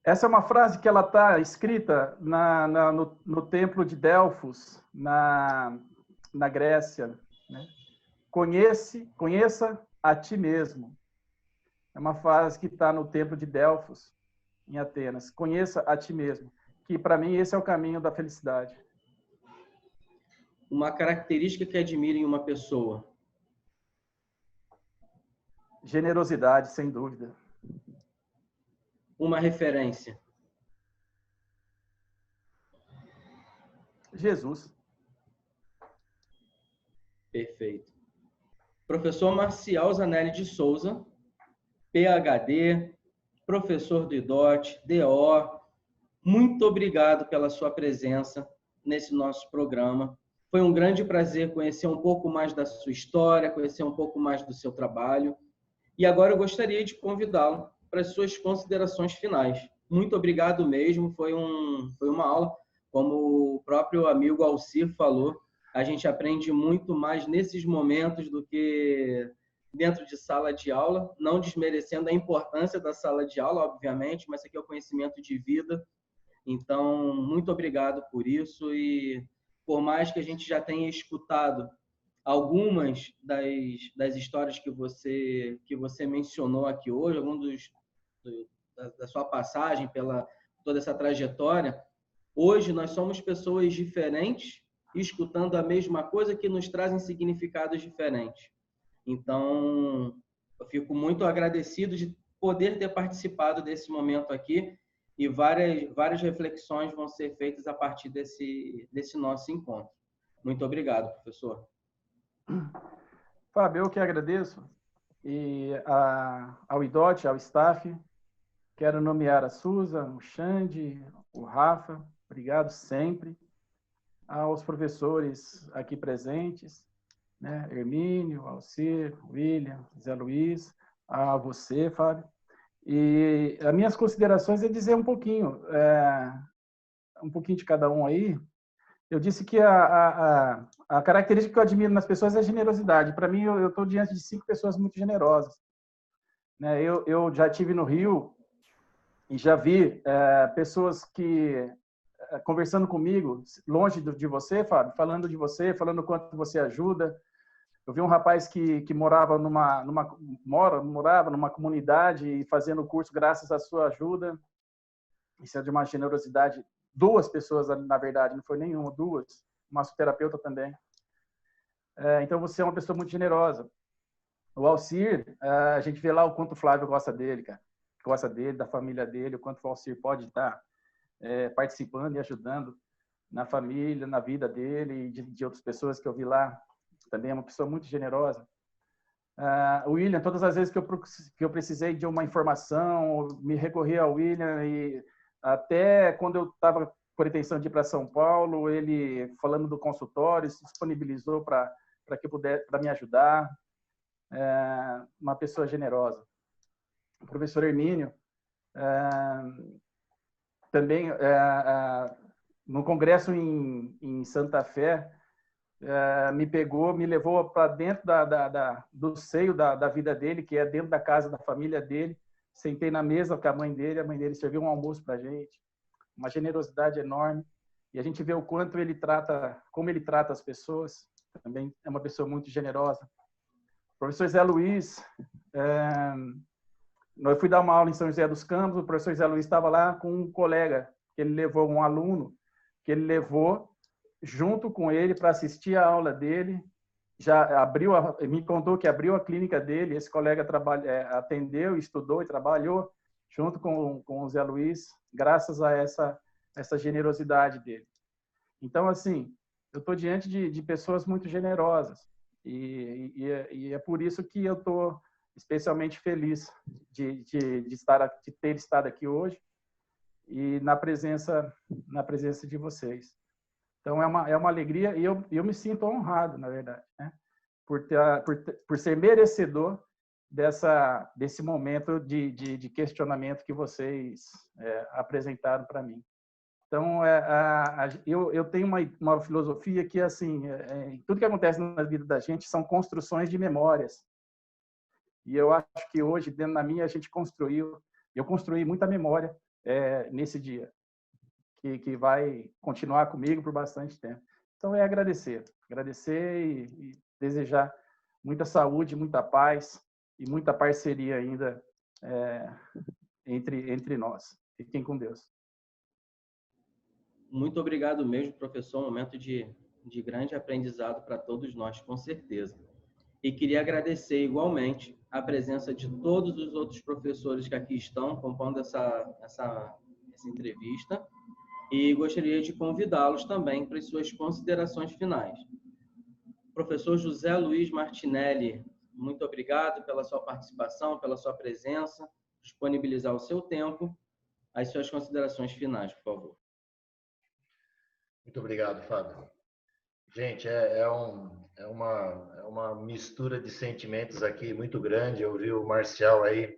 Essa é uma frase que ela está escrita no templo de Delfos, na Grécia. Né? Conheça a ti mesmo. É uma frase que está no templo de Delfos, em Atenas. Conheça a ti mesmo. Que, para mim, esse é o caminho da felicidade. Uma característica que admira em uma pessoa. Generosidade, sem dúvida. Uma referência. Jesus. Perfeito. Professor Marcial Zanelli de Souza, PhD, professor do IDOT, DO, muito obrigado pela sua presença nesse nosso programa. Foi um grande prazer conhecer um pouco mais da sua história, conhecer um pouco mais do seu trabalho. E agora eu gostaria de convidá-lo para as suas considerações finais. Muito obrigado mesmo, foi uma aula. Como o próprio amigo Alcir falou, a gente aprende muito mais nesses momentos do que dentro de sala de aula, não desmerecendo a importância da sala de aula, obviamente, mas isso aqui é o conhecimento de vida. Então, muito obrigado por isso e por mais que a gente já tenha escutado algumas das histórias que você mencionou aqui hoje, da sua passagem pela toda essa trajetória, hoje nós somos pessoas diferentes, escutando a mesma coisa que nos trazem significados diferentes. Então, eu fico muito agradecido de poder ter participado desse momento aqui e várias reflexões vão ser feitas a partir desse nosso encontro. Muito obrigado, professor. Fábio, eu que agradeço. E ao IDOT, ao staff, quero nomear a Suza, o Xande, o Rafa, obrigado sempre. Aos professores aqui presentes, né? Hermínio, Alcir, William, Zé Luiz, a você, Fábio. E as minhas considerações é dizer um pouquinho de cada um aí. Eu disse que a característica que eu admiro nas pessoas é a generosidade. Para mim, eu estou diante de 5 pessoas muito generosas. Né? Eu já estive no Rio e já vi pessoas que, conversando comigo, longe de você, Fábio, falando de você, falando o quanto você ajuda. Eu vi um rapaz que morava numa comunidade e fazendo o curso graças à sua ajuda. Isso é de uma generosidade. 2 pessoas, na verdade, não foi nenhuma, 2. Massoterapeuta também. Então, você é uma pessoa muito generosa. O Alcir, a gente vê lá o quanto o Flávio gosta dele, cara. Gosta dele, da família dele, o quanto o Alcir pode estar participando e ajudando na família, na vida dele e de outras pessoas que eu vi lá. Também é uma pessoa muito generosa. O William, todas as vezes que eu precisei de uma informação, me recorri ao William, e até quando eu estava com a intenção de ir para São Paulo, ele, falando do consultório, se disponibilizou para que pudesse, para me ajudar. Uma pessoa generosa. O professor Hermínio, também, no congresso em Santa Fé, me pegou, me levou para dentro do seio da vida dele, que é dentro da casa da família dele. Sentei na mesa com a mãe dele serviu um almoço para a gente, uma generosidade enorme. E a gente vê o quanto ele trata, como ele trata as pessoas. Também é uma pessoa muito generosa. O professor Zé Luiz, eu fui dar uma aula em São José dos Campos, o professor Zé Luiz estava lá com um colega, que ele levou, um aluno, que ele levou junto com ele para assistir a aula dele. Já abriu, me contou que abriu a clínica dele, esse colega atendeu, estudou e trabalhou junto com o Zé Luiz, graças a essa generosidade dele. Então, assim, eu estou diante de pessoas muito generosas e é por isso que eu estou especialmente feliz de ter estado aqui hoje e na presença de vocês. Então, é uma alegria e eu me sinto honrado, na verdade, né? Por ser merecedor desse momento de questionamento que vocês apresentaram para mim. Então, eu tenho uma filosofia que, assim, tudo que acontece na vida da gente são construções de memórias. E eu acho que hoje, dentro da minha, eu construí muita memória nesse dia, que vai continuar comigo por bastante tempo. Então, agradecer e desejar muita saúde, muita paz e muita parceria ainda entre nós. Fiquem com Deus. Muito obrigado mesmo, professor. Um momento de grande aprendizado para todos nós, com certeza. E queria agradecer igualmente a presença de todos os outros professores que aqui estão compondo essa entrevista. E gostaria de convidá-los também para as suas considerações finais. Professor José Luiz Martinelli, muito obrigado pela sua participação, pela sua presença, disponibilizar o seu tempo. As suas considerações finais, por favor. Muito obrigado, Fábio. Gente, é uma mistura de sentimentos aqui muito grande. Eu vi o Marcial aí,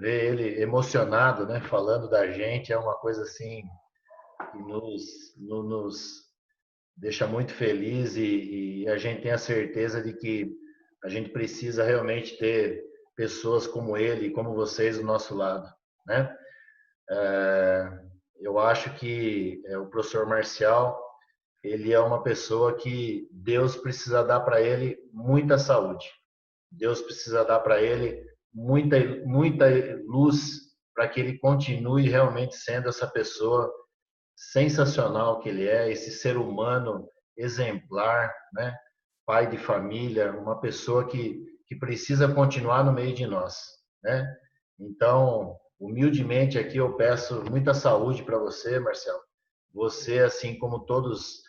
ver ele emocionado, né, falando da gente, é uma coisa assim que nos deixa muito feliz e a gente tem a certeza de que a gente precisa realmente ter pessoas como ele, como vocês do nosso lado, né? Eu acho que o professor Marcial, ele é uma pessoa que Deus precisa dar para ele muita saúde. Deus precisa dar para ele muita luz para que ele continue realmente sendo essa pessoa sensacional que ele é, esse ser humano exemplar, né? Pai de família, uma pessoa que precisa continuar no meio de nós, né? Então, humildemente aqui eu peço muita saúde para você, Marcelo. Você, assim como todos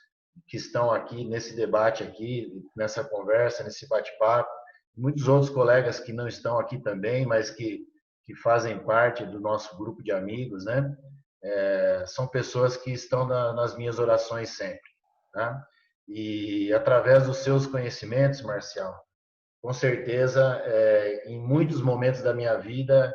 que estão aqui nesse debate aqui, nessa conversa, nesse bate-papo, muitos outros colegas que não estão aqui também, mas que fazem parte do nosso grupo de amigos, né? São pessoas que estão nas minhas orações sempre, tá? E através dos seus conhecimentos, Marcial, com certeza, em muitos momentos da minha vida,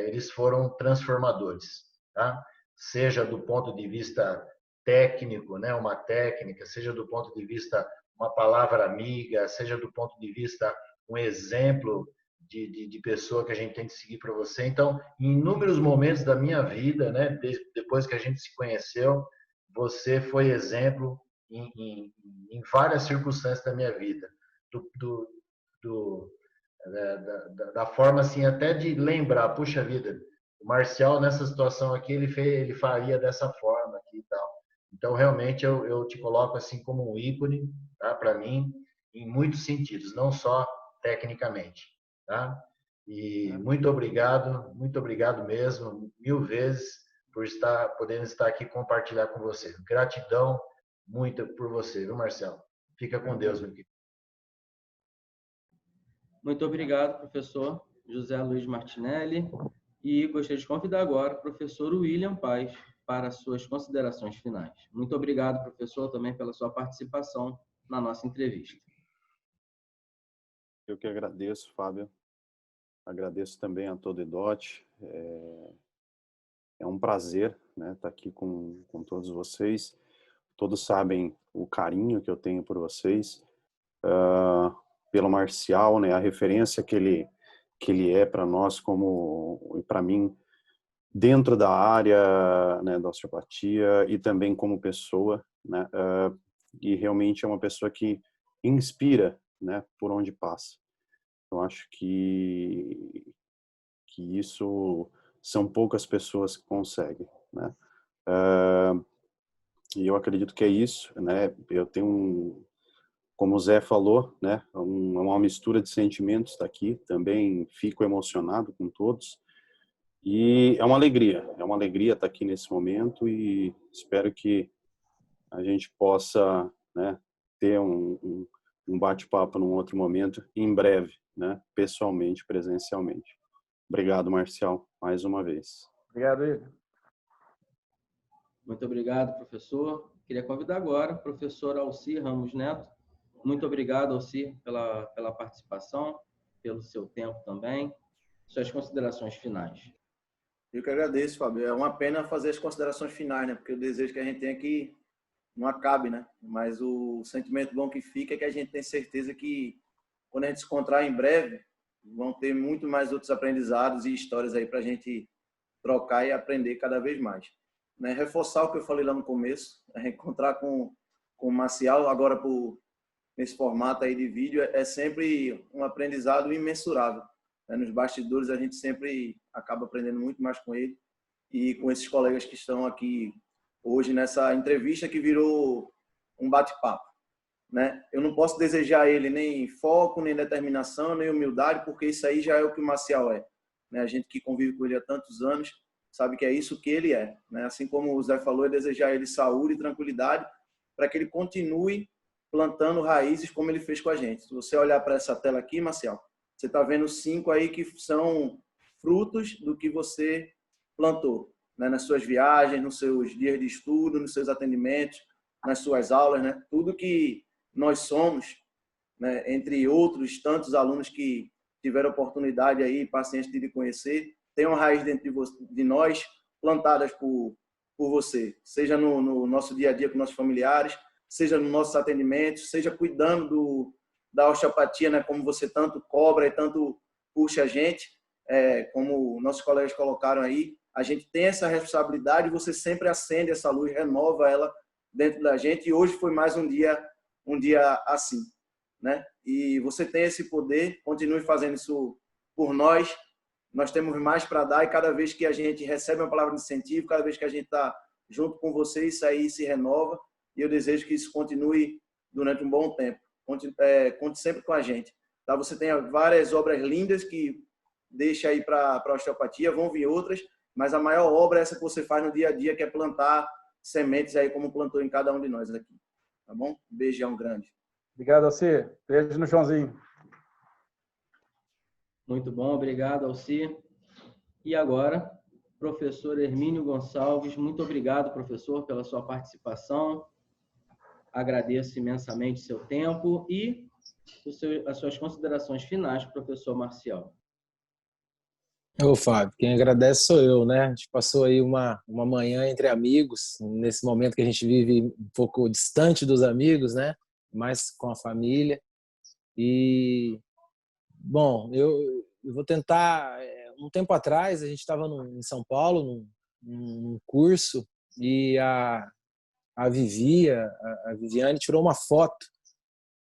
eles foram transformadores, tá? Seja do ponto de vista técnico, né, uma técnica, seja do ponto de vista uma palavra amiga, seja do ponto de vista um exemplo de pessoa que a gente tem que seguir para você. Então, em inúmeros momentos da minha vida, né, depois que a gente se conheceu, você foi exemplo em várias circunstâncias da minha vida, da forma assim até de lembrar, puxa vida, o Marcial nessa situação aqui ele faria dessa forma aqui e tal. Então realmente eu te coloco assim como um ícone, tá? para mim em muitos sentidos, não só tecnicamente, tá? E muito obrigado mesmo, 1000 vezes, por podendo estar aqui e compartilhar com você. Gratidão muito por você, viu, Marcelo? Fica com Deus, meu querido. Muito obrigado, professor José Luiz Martinelli. E gostaria de convidar agora o professor William Paes para suas considerações finais. Muito obrigado, professor, também pela sua participação na nossa entrevista. Eu que agradeço, Fábio. Agradeço também a todo o IDOT. É um prazer, né, estar aqui com todos vocês. Todos sabem o carinho que eu tenho por vocês, pelo Marcial, né, a referência que ele é para nós e para mim dentro da área, né, da osteopatia e também como pessoa, né, e realmente é uma pessoa que inspira, né, por onde passa. Eu acho que isso são poucas pessoas que conseguem, né? E eu acredito que é isso, né? Eu tenho, como o Zé falou, né? Uma mistura de sentimentos aqui. Também fico emocionado com todos. E é uma alegria estar aqui nesse momento e espero que a gente possa, né, ter um bate-papo num outro momento, em breve, né? Pessoalmente, presencialmente. Obrigado, Marcial, mais uma vez. Obrigado, Igor. Muito obrigado, professor. Queria convidar agora o professor Alcir Ramos Neto. Muito obrigado, Alcir, pela participação, pelo seu tempo também. Suas considerações finais. Eu que agradeço, Fábio. É uma pena fazer as considerações finais, né? Porque o desejo que a gente tem é que não acabe, né? Mas o sentimento bom que fica é que a gente tem certeza que quando a gente se encontrar em breve, vão ter muito mais outros aprendizados e histórias aí para a gente trocar e aprender cada vez mais. Né? Reforçar o que eu falei lá no começo, encontrar com o Marcial agora nesse formato aí de vídeo é sempre um aprendizado imensurável. Né? Nos bastidores a gente sempre acaba aprendendo muito mais com ele e com esses colegas que estão aqui hoje nessa entrevista que virou um bate-papo. Né? Eu não posso desejar a ele nem foco, nem determinação, nem humildade, porque isso aí já é o que o Marcial é. Né? A gente que convive com ele há tantos anos sabe que é isso que ele é. Né? Assim como o Zé falou, é desejar a ele saúde e tranquilidade para que ele continue plantando raízes como ele fez com a gente. Se você olhar para essa tela aqui, Marcial, você está vendo 5 aí que são frutos do que você plantou, né? Nas suas viagens, nos seus dias de estudo, nos seus atendimentos, nas suas aulas, né? Tudo que nós somos, né? Entre outros tantos alunos que tiveram oportunidade aí, pacientes de conhecer, tem uma raiz dentro de nós, plantadas por você, seja no nosso dia a dia com nossos familiares, seja nos nossos atendimentos, seja cuidando da osteopatia, né, como você tanto cobra e tanto puxa a gente, como nossos colegas colocaram aí, a gente tem essa responsabilidade e você sempre acende essa luz, renova ela dentro da gente e hoje foi mais um dia assim, né? E você tem esse poder, continue fazendo isso por nós. Nós temos mais para dar e cada vez que a gente recebe uma palavra de incentivo, cada vez que a gente está junto com você, isso aí se renova. E eu desejo que isso continue durante um bom tempo. Conte sempre com a gente. Tá? Você tem várias obras lindas que deixa aí para a osteopatia, vão vir outras, mas a maior obra é essa que você faz no dia a dia, que é plantar sementes aí como plantou em cada um de nós aqui. Tá bom? Um beijão grande. Obrigado, Alcir. Beijo no Joãozinho. Muito bom, obrigado, Alcir. E agora, professor Hermínio Gonçalves, muito obrigado, professor, pela sua participação. Agradeço imensamente seu tempo e as suas considerações finais, professor Marcial. Ô, Fábio, quem agradece sou eu, né? A gente passou aí uma manhã entre amigos, nesse momento que a gente vive um pouco distante dos amigos, né? Mais com a família. E, bom, eu vou tentar... Um tempo atrás, a gente estava em São Paulo, num curso, e a Viviane tirou uma foto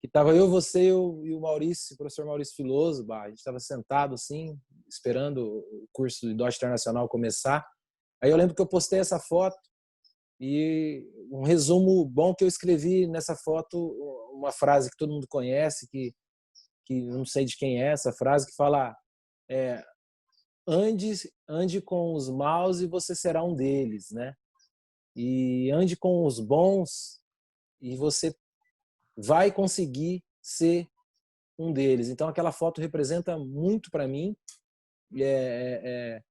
que estava eu, você e o Maurício, o professor Maurício Filoso. A gente estava sentado assim, esperando o curso de IDOT Internacional começar. Aí eu lembro que eu postei essa foto e um resumo bom que eu escrevi nessa foto, uma frase que todo mundo conhece, que eu não sei de quem é essa frase, que fala ande com os maus e você será um deles, né? E ande com os bons e você vai conseguir ser um deles. Então aquela foto representa muito para mim e é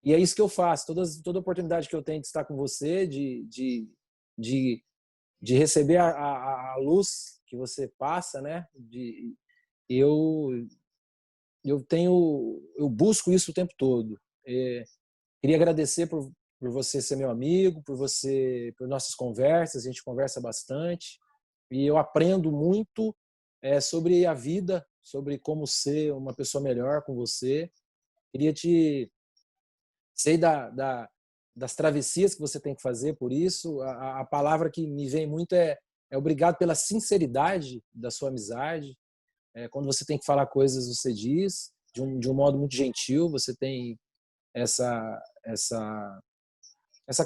isso que eu faço. Toda oportunidade que eu tenho de estar com você, de receber a luz que você passa, né? Eu busco isso o tempo todo. Queria agradecer por você ser meu amigo, por nossas conversas. A gente conversa bastante e eu aprendo muito sobre a vida, sobre como ser uma pessoa melhor com você. Sei das travessias que você tem que fazer por isso. A palavra que me vem muito é obrigado pela sinceridade da sua amizade. Quando você tem que falar coisas, você diz de um modo muito gentil. Você tem essa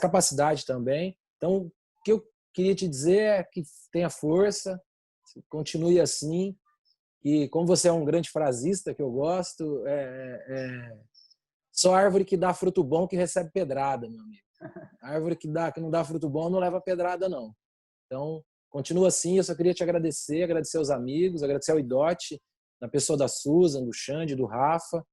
capacidade também. Então, o que eu queria te dizer é que tenha força, continue assim. E como você é um grande frasista, que eu gosto, só árvore que dá fruto bom que recebe pedrada, meu amigo. A árvore que não dá fruto bom não leva pedrada, não. Então, continua assim. Eu só queria te agradecer aos amigos, agradecer ao Idote, na pessoa da Susan, do Xande, do Rafa,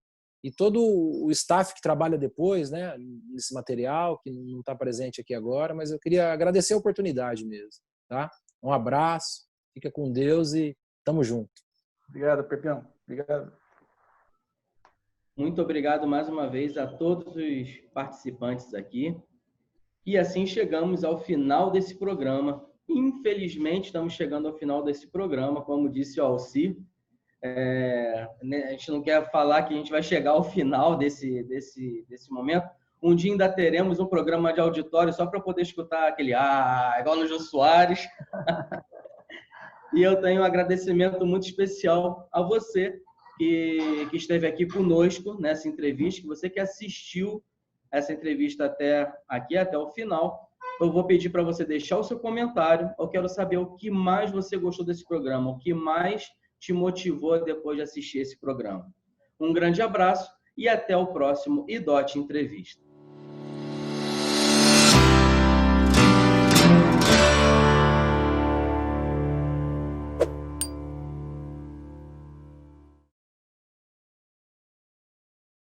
e todo o staff que trabalha depois, né, nesse material, que não está presente aqui agora, mas eu queria agradecer a oportunidade mesmo, tá? Um abraço, fica com Deus e tamo junto. Obrigado, Pepião. Obrigado. Muito obrigado mais uma vez a todos os participantes aqui. E assim chegamos ao final desse programa. Infelizmente, estamos chegando ao final desse programa, como disse o Alci. A gente não quer falar que a gente vai chegar ao final desse momento. Um dia ainda teremos um programa de auditório só para poder escutar aquele igual no Jô Soares. E eu tenho um agradecimento muito especial a você que esteve aqui conosco nessa entrevista, que você que assistiu essa entrevista até o final. Eu vou pedir para você deixar o seu comentário. Eu quero saber o que mais você gostou desse programa, o que mais te motivou depois de assistir esse programa. Um grande abraço e até o próximo Idote Entrevista.